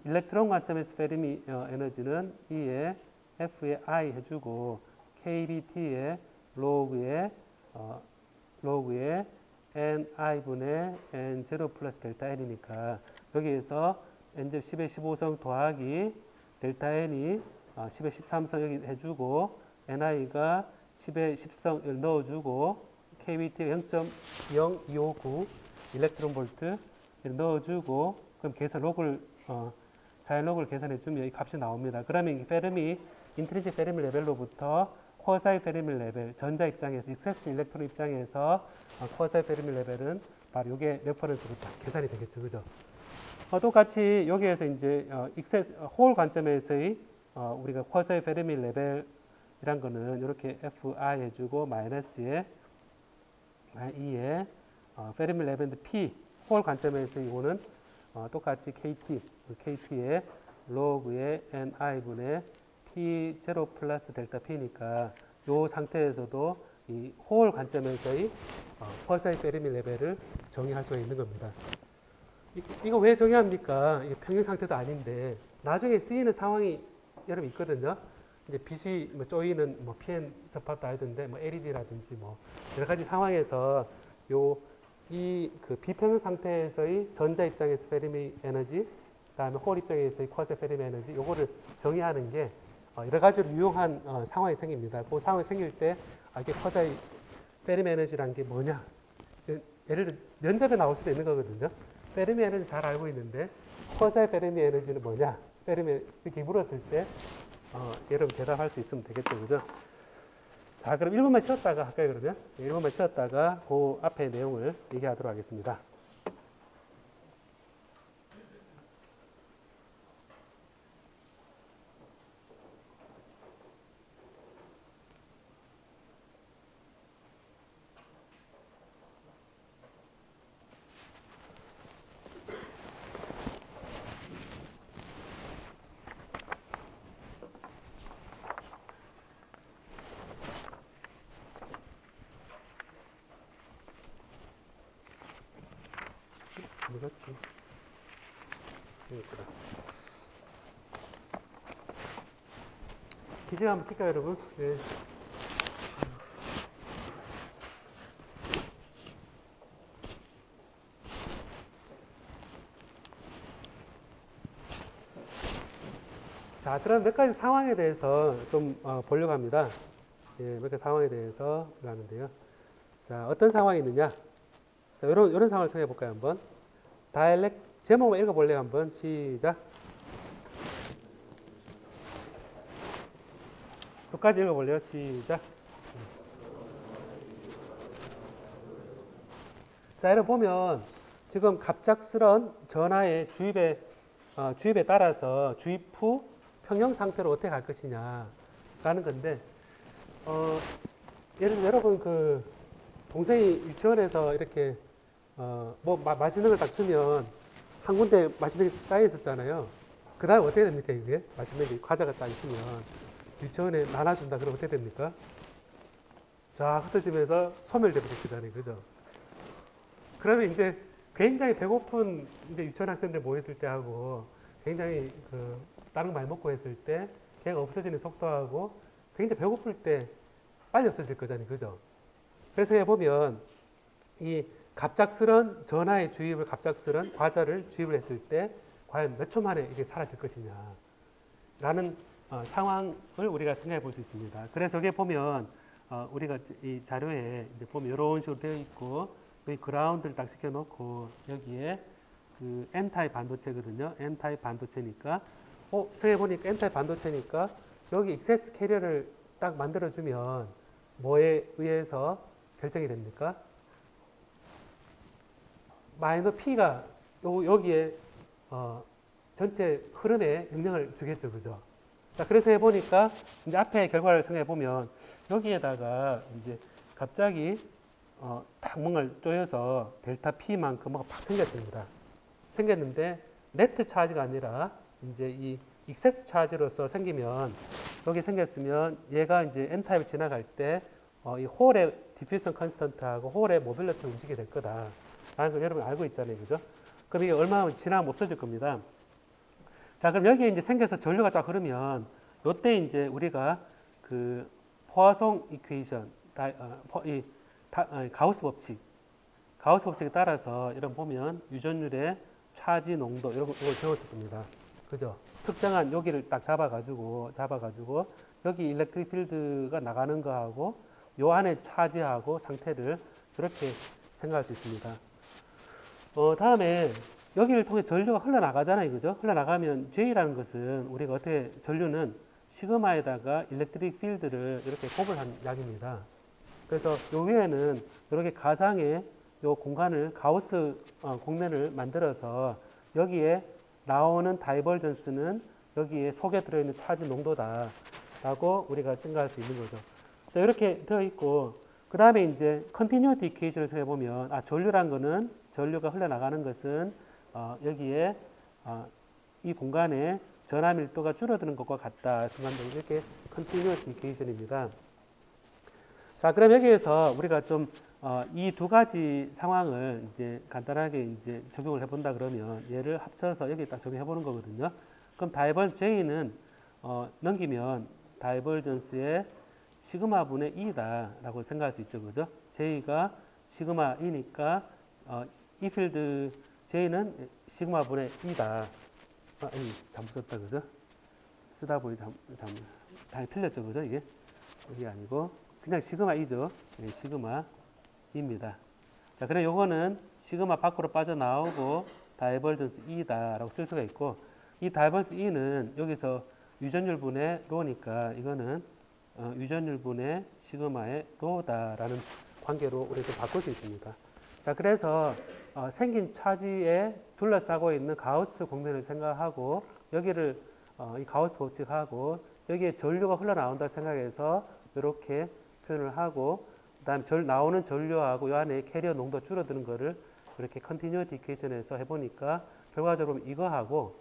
일렉트론 관점에서 페르미 에너지는 E에 F의 I 해주고 KBT의 로그의 NI분의 N0 플러스 델타 N이니까 여기에서 N 제곱 10의 15성 더하기 델타 N이 10의 13성 여기 해주고 NI가 10의 10성을 넣어주고 KBT가 0.0259 일렉트론 볼트 넣어주고 그럼 계산 로그를 자연 로그를 계산해주면 이 값이 나옵니다. 그러면 이 페르미 인트리식 페르미 레벨로부터 쿼사이 페르미 레벨 전자 입장에서 익세스 일렉트론 입장에서 쿼사이 페르미 레벨은 바로 이게 레퍼런스로 딱 계산이 되겠죠, 그죠? 똑같이 여기에서 이제 익세스 홀 관점에서의 우리가 쿼사이 페르미 레벨이란 거는 이렇게 FI 해주고 마이너스에 E에 페르미 레벨 P 홀 관점에서 이거는 똑같이 KT의 로그의 NI분의 P0 플러스 델타 P니까 이 상태에서도 이 홀 관점에서의 쿼사이 페르미 레벨을 정의할 수가 있는 겁니다. 이거 왜 정의합니까? 이게 평형 상태도 아닌데 나중에 쓰이는 상황이 여러분 있거든요. 이제 빛이 뭐 쪼이는 뭐 PN 접합도 알던데 뭐 LED라든지 뭐 여러 가지 상황에서 이 그 비평형 상태에서의 전자 입장에서 페르미 에너지, 그다음에 홀 입장에서의 쿼사이 페르미 에너지, 요거를 정의하는 게 여러 가지로 유용한 상황이 생깁니다. 그 상황이 생길 때 이게 쿼사이 페르미 에너지란 게 뭐냐? 예를 들어 면접에 나올 수도 있는 거거든요. 페르미 에너지 잘 알고 있는데 쿼사이 페르미 에너지는 뭐냐? 페르미 이렇게 물었을 때 여러분 대답할 수 있으면 되겠죠, 그죠? 자, 그럼 1분만 쉬었다가 할까요, 그러면? 1분만 쉬었다가 그 앞에 내용을 얘기하도록 하겠습니다. 어디갔지? 여기 있더라. 기재 한번 킬까요, 여러분? 네. 자, 그럼 몇 가지 상황에 대해서 좀 보려고 합니다. 예, 몇 가지 상황에 대해서 하는데요. 자, 어떤 상황이 있느냐? 자, 이런 상황을 생각해 볼까요, 한번? 제목을 읽어볼래요, 한번? 시작. 끝까지 읽어볼래요? 시작. 자, 여러분 보면 지금 갑작스런 전하의 주입에 따라서 주입 후 평형 상태로 어떻게 갈 것이냐라는 건데, 예를 들어 여러분 그 동생이 유치원에서 이렇게 뭐 맛있는 걸 딱 주면 한 군데 맛있는 게 쌓여 있었잖아요. 그 다음에 어떻게 됩니까, 이게? 맛있는 게 과자가 딱 있으면 유치원에 나눠준다 그러면 어떻게 됩니까? 쫙 흩어지면서 소멸돼 버리잖아요, 그죠? 그러면 이제 굉장히 배고픈 이제 유치원 학생들 모였을 때 하고 굉장히 그 다른 거 많이 먹고 했을 때 걔가 없어지는 속도하고 굉장히 배고플 때 빨리 없어질 거잖아요, 그죠? 그래서 해보면 이 갑작스런 전하의 주입을 갑작스런 과자를 주입을 했을 때 과연 몇 초 만에 이게 사라질 것이냐 라는 상황을 우리가 생각해 볼 수 있습니다. 그래서 여기 보면 우리가 이 자료에 이제 보면 이런 식으로 되어 있고 여기 그라운드를 딱 시켜 놓고 여기에 그 N타입 반도체거든요. N타입 반도체니까 생각해 보니까 N타입 반도체니까 여기 익세스 캐리어를 딱 만들어 주면 뭐에 의해서 결정이 됩니까? 마이너 P가 여기에 전체 흐름에 영향을 주겠죠, 그죠? 자, 그래서 해보니까 이제 앞에 결과를 생각해 보면 여기에다가 이제 갑자기 딱 뭔가를 쪼여서 델타 P만큼 뭐가 팍 생겼습니다. 생겼는데 네트 차지가 아니라 이제 이 익세스 차지로서 생기면 여기 생겼으면 얘가 이제 N타입을 지나갈 때 이 홀의 디퓨전 컨스턴트하고 홀의 모빌리티를 움직이게 될 거다. 라는 걸 여러분 알고 있잖아요, 그죠? 그럼 이게 얼마 지나면 없어질 겁니다. 자, 그럼 여기에 이제 생겨서 전류가 쫙 흐르면 요때 이제 우리가 그 포화송 이퀘이션, 가우스 법칙에 따라서 이런 보면 유전율의 차지 농도 이런 걸 배웠을 겁니다. 그죠? 특정한 여기를 딱 잡아가지고 여기 일렉트릭 필드가 나가는 거하고 요 안에 차지하고 상태를 저렇게 생각할 수 있습니다. 다음에 여기를 통해 전류가 흘러나가잖아요. 그죠? 흘러나가면 J라는 것은 우리가 어떻게 전류는 시그마에다가 일렉트릭 필드를 이렇게 곱을 한 약입니다. 그래서 요 위에는 이렇게 가상의 요 공간을 가우스 공면을 만들어서 여기에 나오는 다이버전스는 여기에 속에 들어있는 차지 농도다라고 우리가 생각할 수 있는 거죠. 자, 이렇게 되어 있고 그 다음에 이제 컨티뉴어티 이퀘이션을 해보면 전류란 거는 전류가 흘러나가는 것은 여기에 이 공간에 전하 밀도가 줄어드는 것과 같다. 순간적으로 이렇게 컨티뉴어티 이퀘이션입니다. 자, 그럼 여기에서 우리가 좀 이 두 가지 상황을 이제 간단하게 이제 적용을 해본다 그러면 얘를 합쳐서 여기 딱 적용해 보는 거거든요. 그럼 J는 넘기면 다이버전스의 시그마 분의 2다라고 생각할 수 있죠, 그죠? J가 시그마 2니까 이 필드 J는 시그마 분의 2다. 잘못 썼다, 그죠? 쓰다 보니 당연히 틀렸죠, 그죠? 이게 아니고 그냥 시그마 2죠. 네, 시그마 2입니다. 자, 그럼 요거는 시그마 밖으로 빠져나오고 다이버전스 2다라고 쓸 수가 있고 이 다이버전스 2는 여기서 유전율 분의 로니까 이거는 유전율 분의 시그마의 로다라는 관계로 우리가 바꿀 수 있습니다. 자, 그래서 생긴 차지에 둘러싸고 있는 가우스 공면을 생각하고 여기를 이 가우스 법칙하고 여기에 전류가 흘러나온다 생각해서 이렇게 표현을 하고 그다음 나오는 전류하고 이 안에 캐리어 농도 줄어드는 거를 이렇게 컨티뉴어티 이퀘이션에서 해보니까 결과적으로 이거하고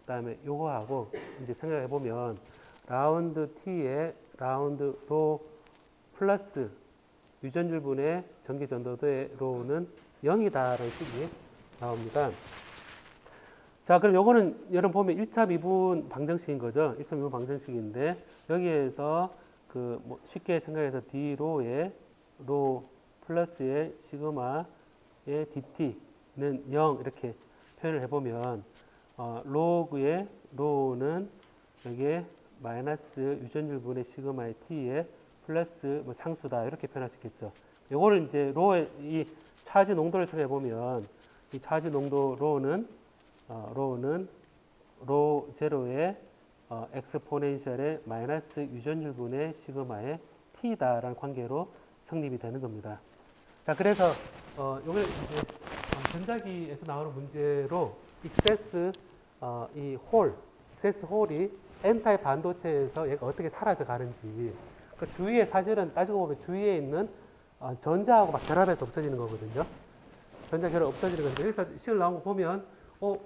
그다음에 요거하고 이제 생각해 보면 라운드 T에 라운드 로 플러스 유전율 분의 전기 전도도의 로는 0이다라는 식이 나옵니다. 자, 그럼 요거는 여러분 보면 1차 미분 방정식인 거죠. 1차 미분 방정식인데 여기에서 뭐 쉽게 생각해서 D로의 로 플러스의 시그마의 DT는 0 이렇게 표현을 해보면 로그의 로는 여기에 마이너스 유전율 분의 시그마의 T의 플러스 뭐 상수다 이렇게 표현할 수 있겠죠. 요거를 이제 로의 이 차지 농도를 생각해 보면 이 차지 농도 로는 로 제로의 엑스포넨셜의 마이너스 유전율 분의 시그마의 T다라는 관계로 성립이 되는 겁니다. 자, 그래서 요게 이제 전자기에서 나오는 문제로 익세스 익세스 홀이 N타입 반도체에서 얘가 어떻게 사라져 가는지 그 주위에 사실은 따지고 보면 주위에 있는 전자하고 막 결합해서 없어지는 거거든요. 전자 결합 없어지는 건데 여기서 시을 나온 거 보면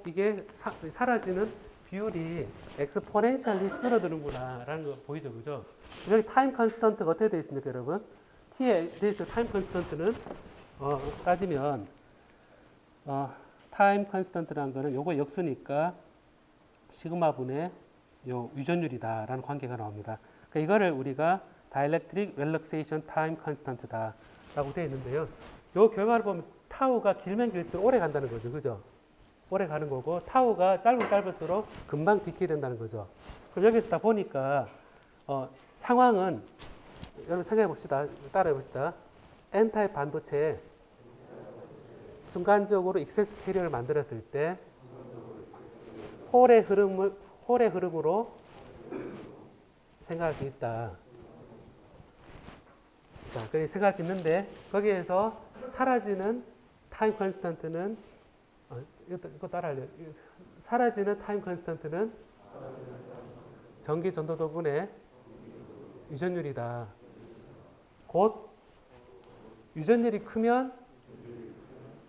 이게 사라지는 비율이 엑스포넨셜리 줄어드는구나 라는 거 보이죠, 그죠? 여기 타임 컨스턴트가 어떻게 되어 있습니까, 여러분? T에 대해 있는 타임 컨스턴트는 따지면 타임 컨스턴트라는 거는 요거 역수니까 시그마 분의 요 유전율이다 라는 관계가 나옵니다. 그러니까 이거를 우리가 Dielectric Relaxation Time Constant다 라고 되어 있는데요. 요 결과를 보면 타우가 길면 길수록 오래 간다는 거죠, 그죠? 오래 가는 거고 타우가 짧으면 짧을수록 금방 디케이 된다는 거죠. 그럼 여기서 다 보니까 상황은 여러분 생각해 봅시다. 따라해 봅시다. N타입 반도체에 순간적으로 익세스 캐리어를 만들었을 때 홀의 흐름으로 생각할 수 있다. 자, 그렇게 생각할 수 있는데 거기에서 사라지는 타임 컨스턴트는 이거 따라할래요. 사라지는 타임 컨스턴트는 전기 전도도분의 유전율이다. 곧 유전율이 크면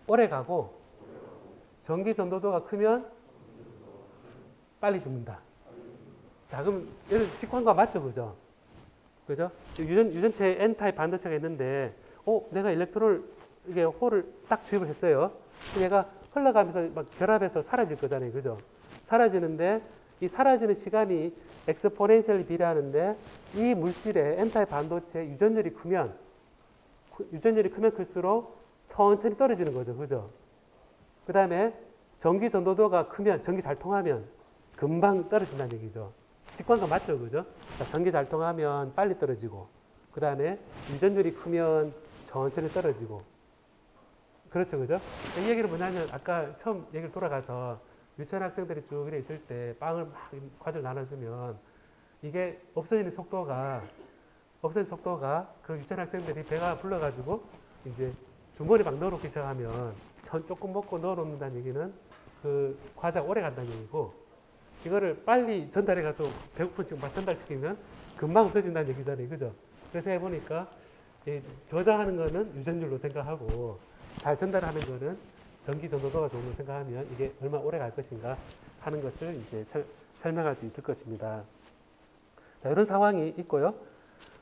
오래 가고 전기 전도도가 크면 빨리 죽는다. 자, 그럼 얘는 직관과 맞죠, 그죠? 그죠? 유전체에 N타입 반도체가 있는데, 내가 일렉트론을, 이게 홀을 딱 주입을 했어요. 얘가 흘러가면서 막 결합해서 사라질 거잖아요. 그죠? 사라지는데 이 사라지는 시간이 엑스포넨셜리 비례하는데 이 물질의 N타입 반도체 유전율이 크면 클수록 천천히 떨어지는 거죠. 그죠? 그 다음에 전기 전도도가 크면, 전기 잘 통하면 금방 떨어진다는 얘기죠. 직관과 맞죠? 그죠? 전기 잘 통하면 빨리 떨어지고, 그 다음에 유전율이 크면 천천히 떨어지고. 그렇죠. 그죠? 이 얘기는 뭐냐면, 아까 처음 얘기를 돌아가서 유치원 학생들이 쭉 이래 있을 때 빵을 막 과자를 나눠주면 이게 없어지는 속도가 그 유치원 학생들이 배가 불러가지고 이제 주머니 막 넣어놓기 시작하면 조금 먹고 넣어놓는다는 얘기는 그 과자가 오래 간다는 얘기고, 이거를 빨리 전달해가서 배고픈 지금 막 전달시키면 금방 없어진다는 얘기잖아요. 그죠? 그래서 해보니까 저장하는 거는 유전율로 생각하고 잘 전달하는 거는 전기 전도도가 좋은 걸 생각하면 이게 얼마나 오래 갈 것인가 하는 것을 이제 설명할 수 있을 것입니다. 자, 이런 상황이 있고요.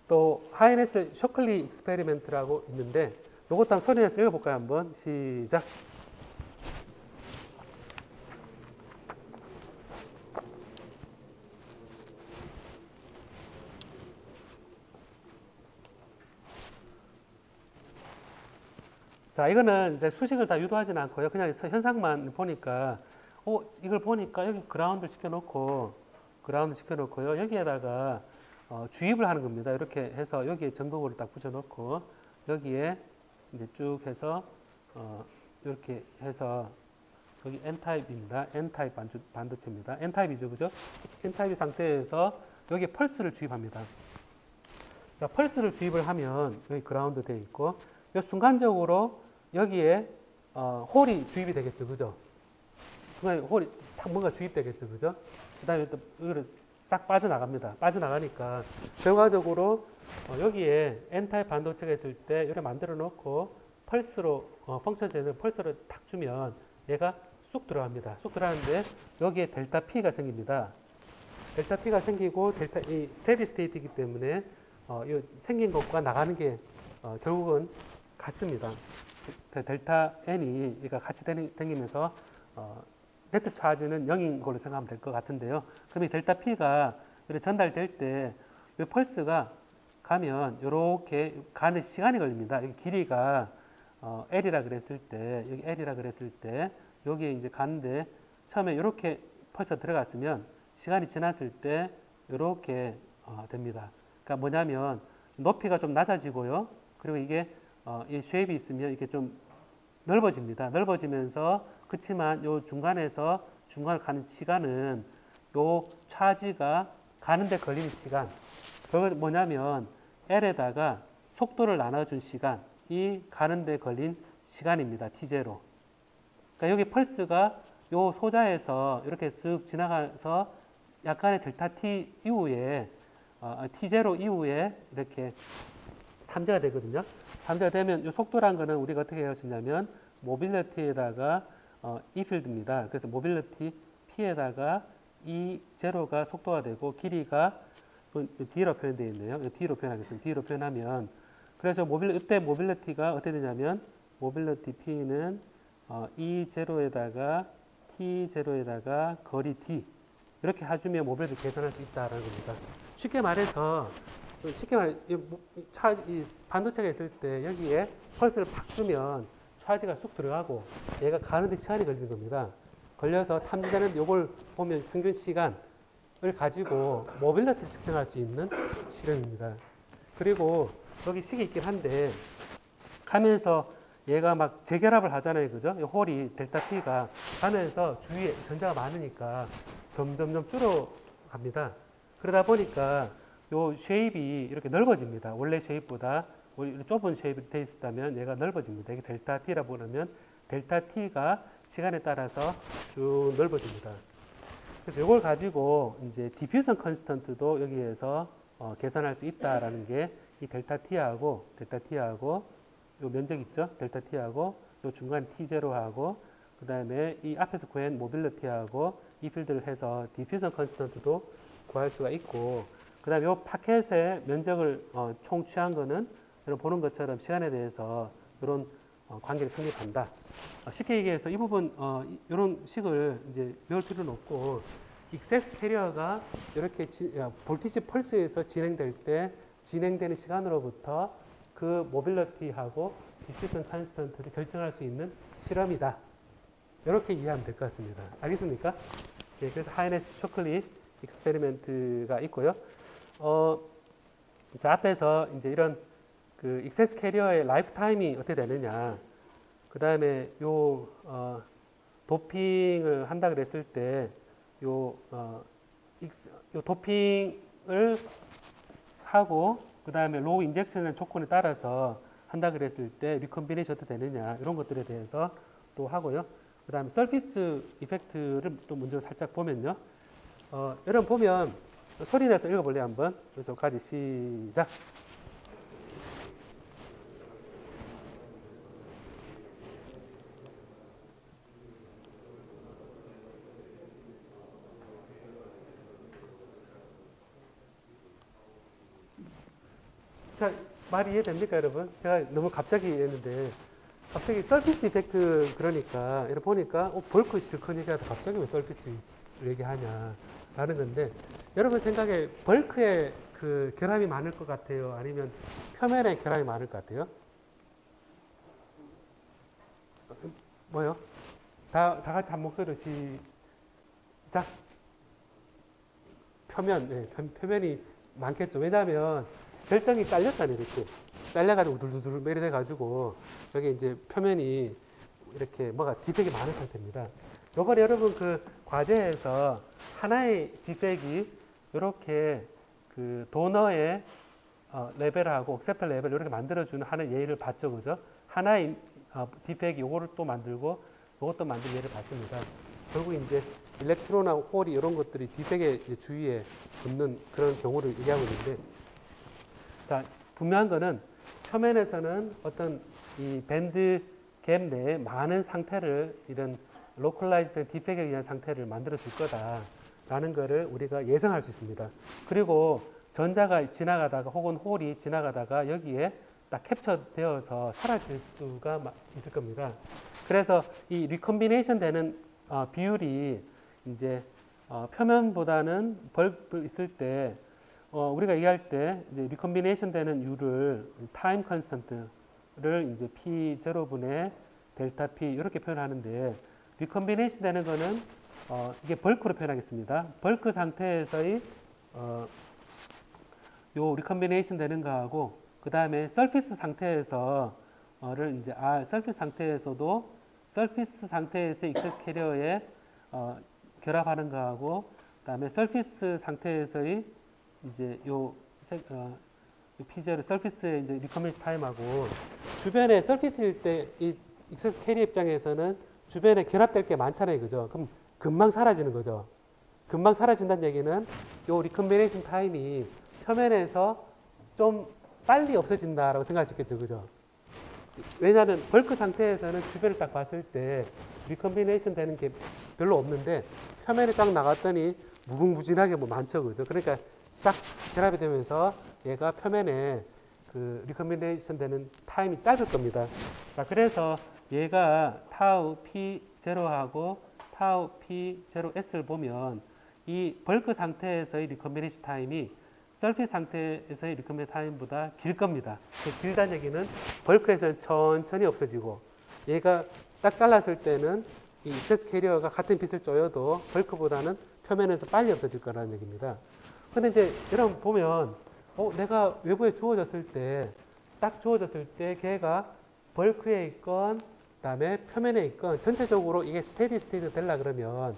또 하이네스 쇼클리 익스페리멘트라고 있는데 이것도 한번 소리내서 읽어볼까요? 한번 시작. 자, 이거는 이제 수식을 다 유도하지는 않고요. 그냥 현상만 보니까, 이걸 보니까 여기 그라운드를 시켜놓고요. 여기에다가 주입을 하는 겁니다. 이렇게 해서 여기에 전극으로 딱 붙여놓고 여기에 이제 쭉 해서 이렇게 해서 여기 N타입입니다. N타입 반도체입니다. N타입이죠, 그죠? N타입 상태에서 여기에 펄스를 주입합니다. 자, 펄스를 주입을 하면 여기 그라운드 되어 있고, 순간적으로 여기에 홀이 주입이 되겠죠, 그죠? 순간에 홀이 탁 뭔가 주입되겠죠, 그죠? 그 다음에 또 이거를 싹 빠져나갑니다. 빠져나가니까 결과적으로 여기에 N타입 반도체가 있을 때 이렇게 만들어 놓고 펄스로 펑션 제너를 펄스를 탁 주면 얘가 쑥 들어갑니다. 쑥 들어가는데 여기에 델타 P가 생깁니다. 델타 P가 생기고 이 스테디 스테이트이기 때문에 이 생긴 것과 나가는 게 결국은 같습니다. 델타 N이 같이 다니면서 네트 차지는 0인 걸로 생각하면 될 것 같은데요. 그럼 이 델타 P가 이렇게 전달될 때 이 펄스가 가면 이렇게 가는 시간이 걸립니다. 여기 길이가 L이라 그랬을 때, 여기 L이라 그랬을 때 여기에 이제 가는데 처음에 이렇게 펄스가 들어갔으면 시간이 지났을 때 이렇게 됩니다. 그러니까 뭐냐면 높이가 좀 낮아지고요. 그리고 이게 이 쉐입이 있으면 이게 좀 넓어집니다. 넓어지면서 그렇지만 요 중간에서 중간을 가는 시간은 요 차지가 가는데 걸리는 시간, 그건 뭐냐면 L에다가 속도를 나눠준 시간, 이 가는데 걸린 시간입니다. T0. 그러니까 여기 펄스가 요 소자에서 이렇게 쓱 지나가서 약간의 델타 T 이후에 T0 이후에 이렇게 탐지가 되거든요. 탐지가 되면 이 속도란 거는 우리가 어떻게 할 수 있냐면 모빌리티에다가 E 필드입니다. 그래서 모빌리티 P에다가 E 제로가 속도가 되고 길이가 D로 표현되어 있네요. D로 표현하겠습니다. D로 표현하면 그래서 이때 모빌리티가 어떻게 되냐면 모빌리티 P는 E 제로에다가 T 제로에다가 거리 D 이렇게 해주면 모빌리티 계산할 수 있다라는 겁니다. 쉽게 말해서 이 반도체가 있을 때 여기에 펄스를 팍 주면 차지가 쑥 들어가고 얘가 가는데 시간이 걸리는 겁니다. 걸려서 탐지되는데 이걸 보면 평균 시간을 가지고 모빌리티를 측정할 수 있는 실험입니다. 그리고 여기 식이 있긴 한데 가면서 얘가 막 재결합을 하잖아요. 그죠? 이 홀이 델타 P가 가면서 주위에 전자가 많으니까 점점점 줄어갑니다. 그러다 보니까 요 쉐입이 이렇게 넓어집니다. 원래 쉐입보다 좁은 쉐입이 되어 있었다면 얘가 넓어집니다. 이게 델타 T라고 하면 델타 T가 시간에 따라서 쭉 넓어집니다. 그래서 이걸 가지고 이제 디퓨전 컨스턴트도 여기에서 계산할 수 있다라는 게 이 델타 T하고 요 면적 있죠? 델타 T하고 요 중간 T0하고 그 다음에 이 앞에서 구한 모빌리티하고 이 필드를 해서 디퓨전 컨스턴트도 구할 수가 있고 그 다음에 요 파켓의 면적을 총 취한 거는 여러분 보는 것처럼 시간에 대해서 이런 관계를 성립한다. 쉽게 얘기해서 이 부분 이런 식을 이제 외울 필요는 없고 익세스 캐리어가 이렇게 볼티지 펄스에서 진행될 때 진행되는 시간으로부터 그 모빌리티하고 디스턴 컨스턴트를 결정할 수 있는 실험이다. 이렇게 이해하면 될 것 같습니다. 알겠습니까? 예, 그래서 하이네스 초콜릿 익스페리멘트가 있고요. 자, 앞에서 이제 이런 그 익세스 캐리어의 라이프 타임이 어떻게 되느냐. 그 다음에 요 도핑을 한다 그랬을 때 요 도핑을 하고 그 다음에 로우 인젝션이라는 조건에 따라서 한다 그랬을 때 리컨비네이션 어떻게 되느냐 이런 것들에 대해서 또 하고요. 그 다음에 서피스 이펙트를 또 먼저 살짝 보면요. 여러분 보면 소리 내서 읽어볼래요 한번. 여기서까지 시작. 자, 말이 이해됩니까, 여러분? 제가 너무 갑자기 했는데, 갑자기 서피스 이펙트 그러니까, 이렇게 보니까, 벌크 실컷 얘기하다 갑자기 왜 서피스 얘기하냐, 라는 건데, 여러분 생각에 벌크에 그 결함이 많을 것 같아요? 아니면 표면에 결함이 많을 것 같아요? 뭐요? 다 같이 한 목소리로 시작. 표면이 많겠죠. 왜냐하면, 결정이 잘렸다네, 이렇게. 잘려가지고 두두두두 매리 돼가지고, 여기 이제 표면이 이렇게 뭐가 디펙이 많은 상태입니다. 요번에 여러분 그 과제에서 하나의 디펙이 이렇게 그 도너의 레벨하고 옥셉터 레벨 이렇게 만들어주는 하는 예를 봤죠, 그죠? 하나의 디펙이 요거를 또 만들고 요것도 만든 예를 봤습니다. 결국 이제 일렉트로나 홀이 이런 것들이 디펙의 주위에 붙는 그런 경우를 얘기하고 있는데, 자, 분명한 거는 표면에서는 어떤 이 밴드 갭 내에 많은 상태를 이런 로컬라이즈된 디펙에 의한 상태를 만들어 줄 거다라는 거를 우리가 예상할 수 있습니다. 그리고 전자가 지나가다가 혹은 홀이 지나가다가 여기에 딱 캡처되어서 사라질 수가 있을 겁니다. 그래서 이 리컨비네이션 되는 비율이 이제 표면보다는 벌크 있을 때 우리가 얘기할 때 이제 리컨비네이션 되는 율을 타임 컨스턴트를 이제 P0분의 델타 P 이렇게 표현하는데 리컨비네이션 되는 거는 이게 벌크로 표현하겠습니다. 벌크 상태에서의 요 리컨비네이션 되는 거하고 그 다음에 서피스 상태에서를 이제 서피스 상태에서도 서피스 상태에서 익세스 캐리어에 결합하는 거하고 그 다음에 서피스 상태에서의 이제 요 P0 서피스의 이제 리커멘트 타임하고 주변에 서피스일 때 이 익세스 캐리어 입장에서는 주변에 결합될 게 많잖아요, 그죠? 그럼 금방 사라지는 거죠. 금방 사라진다는 얘기는 요 리컨비네이션 타임이 표면에서 좀 빨리 없어진다라고 생각할 수 있겠죠, 그죠? 왜냐하면 벌크 상태에서는 주변을 딱 봤을 때 리컨비네이션 되는 게 별로 없는데 표면에 딱 나갔더니 무궁무진하게 뭐 많죠, 그죠? 그러니까 싹 결합이 되면서 얘가 표면에 그 리컨비네이션 되는 타임이 짧을 겁니다. 자, 그래서 얘가 타우 P0하고 타우 P0S를 보면 이 벌크 상태에서의 리컨비네이션 타임이 서피스 상태에서의 리컨비네이션 타임보다 길 겁니다. 길다는 얘기는 벌크에서는 천천히 없어지고 얘가 딱 잘랐을 때는 이 익세스 캐리어가 같은 빛을 쪼여도 벌크보다는 표면에서 빨리 없어질 거라는 얘기입니다. 근데 이제 여러분 보면 내가 외부에 주어졌을 때 딱 주어졌을 때 걔가 벌크에 있건 그다음에 표면에 있건 전체적으로 이게 스테디 스테이트 되려 그러면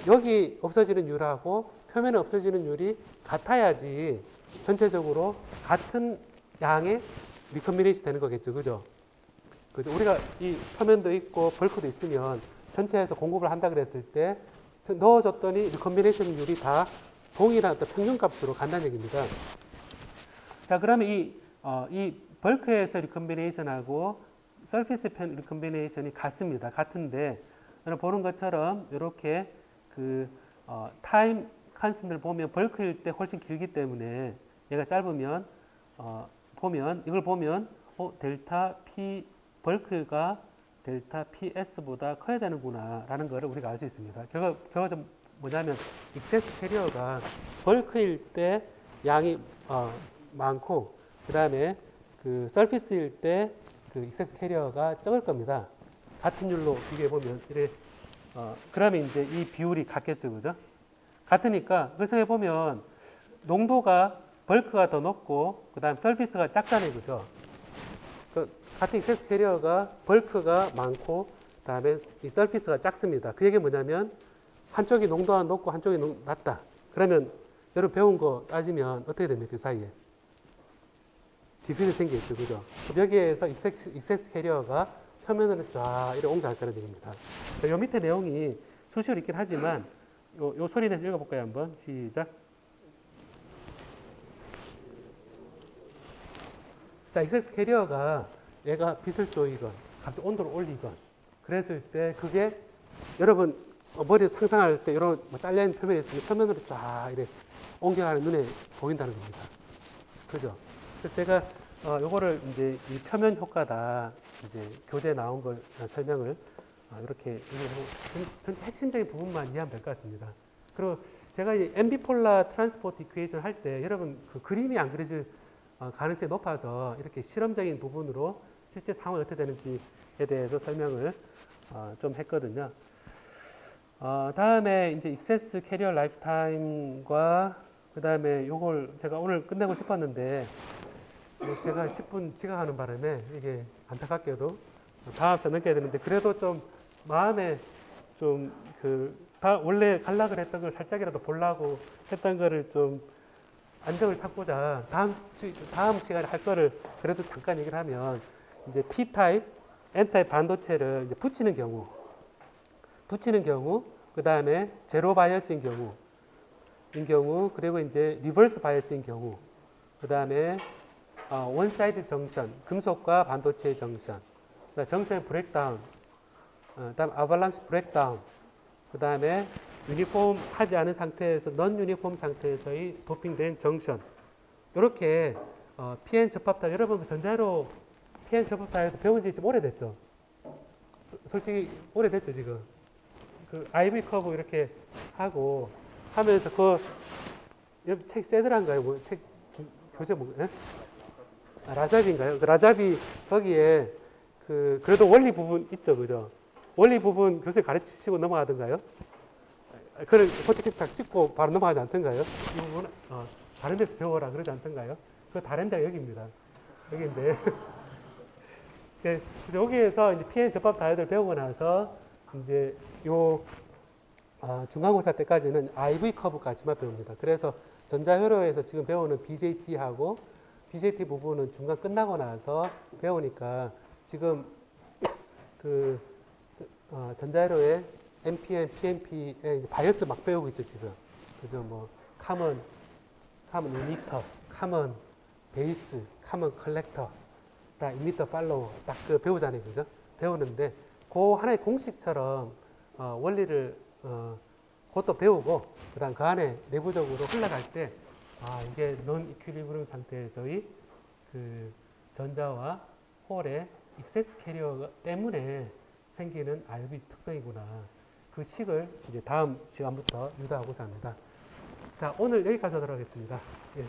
여기 없어지는 율하고 표면에 없어지는 율이 같아야지 전체적으로 같은 양의 리컨비네이션 되는 거겠죠, 그죠? 그죠? 우리가 이 표면도 있고 벌크도 있으면 전체에서 공급을 한다 그랬을 때 넣어줬더니 리컨비네이션 율이 다 동일한 어떤 평균값으로 간다는 얘기입니다. 자, 그러면 이 벌크에서 리컨비네이션하고 서피스 편 리컨비네이션이 같습니다. 같은데, 여러분 보는 것처럼 이렇게 그 타임 컨스턴트를 보면 벌크일 때 훨씬 길기 때문에 얘가 짧으면 보면 이걸 보면 델타 P 벌크가 델타 PS보다 커야 되는구나라는 것을 우리가 알 수 있습니다. 결과적 뭐냐면 익세스 캐리어가 벌크일 때 양이 많고 그 다음에 그 서피스일 때 그 익세스 캐리어가 적을 겁니다. 같은 율로 비교해 보면 이래 그러면 이제 이 비율이 같겠죠, 그죠? 같으니까 그래서 해 보면 농도가 벌크가 더 높고 그 다음 서피스가 작잖아요, 그죠? 그 같은 익세스 캐리어가 벌크가 많고 그다음에 이 서피스가 작습니다. 그 얘기 뭐냐면 한쪽이 농도가 높고 한쪽이 낮다. 그러면 여러분 배운 거 따지면 어떻게 됩니까? 그 사이에 디퓨즈 생기겠죠, 그죠? 여기에서 익세스 캐리어가 표면으로 쫙 이렇게 옮겨갈 거라는 얘기입니다. 요 밑에 내용이 수식으로 있긴 하지만 요 소리 내서 읽어볼까요, 한번? 시작. 자, 익세스 캐리어가 얘가 빛을 쪼이건 갑자기 온도를 올리건 그랬을 때 그게 여러분 머리 상상할 때 이런 잘려있는 표면이 있으면 표면으로 쫙 이렇게 옮겨가는 눈에 보인다는 겁니다. 그죠? 그래서 제가 요거를 이제 이 표면 효과다 이제 교재에 나온 걸 설명을 이렇게 전체 핵심적인 부분만 이해하면 될 것 같습니다. 그리고 제가 이 앰비폴라 트랜스포트 이퀘이션 할 때 여러분 그 그림이 안 그려질 가능성이 높아서 이렇게 실험적인 부분으로 실제 상황이 어떻게 되는지에 대해서 설명을 좀 했거든요. 다음에 이제 익세스 캐리어 라이프타임과 그 다음에 요걸 제가 오늘 끝내고 싶었는데 제가 10분 지각하는 바람에 이게 안타깝게도 다음 주에 넘겨야 되는데 그래도 좀 마음에 좀 원래 갈락을 했던 걸 살짝이라도 보려고 했던 거를 좀 안정을 찾고자 다음 시간에 할 거를 그래도 잠깐 얘기를 하면 이제 P-타입, N-타입 반도체를 이제 붙이는 경우, 그 다음에 제로 바이어스인 경우, 그리고 이제 리버스 바이어스인 경우, 그 다음에 원사이드 정션, 금속과 반도체의 정션, 정션 브레이크다운, 다음 아발랑시 브레이크다운, 그 다음에 유니폼 하지 않은 상태에서 넌 유니폼 상태에서의 도핑된 정션 이렇게 PN 접합타 여러분 그 전자로 PN 접합타에서 배운 지 좀 오래됐죠. 솔직히 오래됐죠 지금. 그 IV 커브 이렇게 하고 하면서 그 책 세드란가요? 뭐 책 교재 뭐 라잡인가요? 그 라잡이 거기에 그래도 원리 부분 있죠, 그죠? 원리 부분 교수님 가르치시고 넘어가던가요? 그걸 호치키스 딱 찍고 바로 넘어가지 않던가요? 이 부분은 다른 데서 배워라 그러지 않던가요? 그 다른 데가 여기입니다. 여기인데 여기에서 이제 PN 접합 다이어드를 배우고 나서 이제 요 중간고사 때까지는 IV 커브까지만 배웁니다. 그래서 전자회로에서 지금 배우는 BJT하고 BJT 부분은 중간 끝나고 나서 배우니까 지금 전자회로에 NPN, PNP에 바이어스 막 배우고 있죠, 지금. 그죠? 뭐, 카먼 이미터, 카먼 베이스, 카먼 컬렉터, 다 이미터 팔로워, 딱 배우잖아요, 그죠? 배우는데, 그 하나의 공식처럼, 원리를, 그것도 배우고, 그 다음 그 안에 내부적으로 흘러갈 때, 이게 non equilibrium 상태에서의 그 전자와 홀의 익세스 캐리어 때문에 생기는 RB 특성이구나. 그 식을 이제 다음 시간부터 유도하고자 합니다. 자, 오늘 여기까지 하도록 하겠습니다. 예.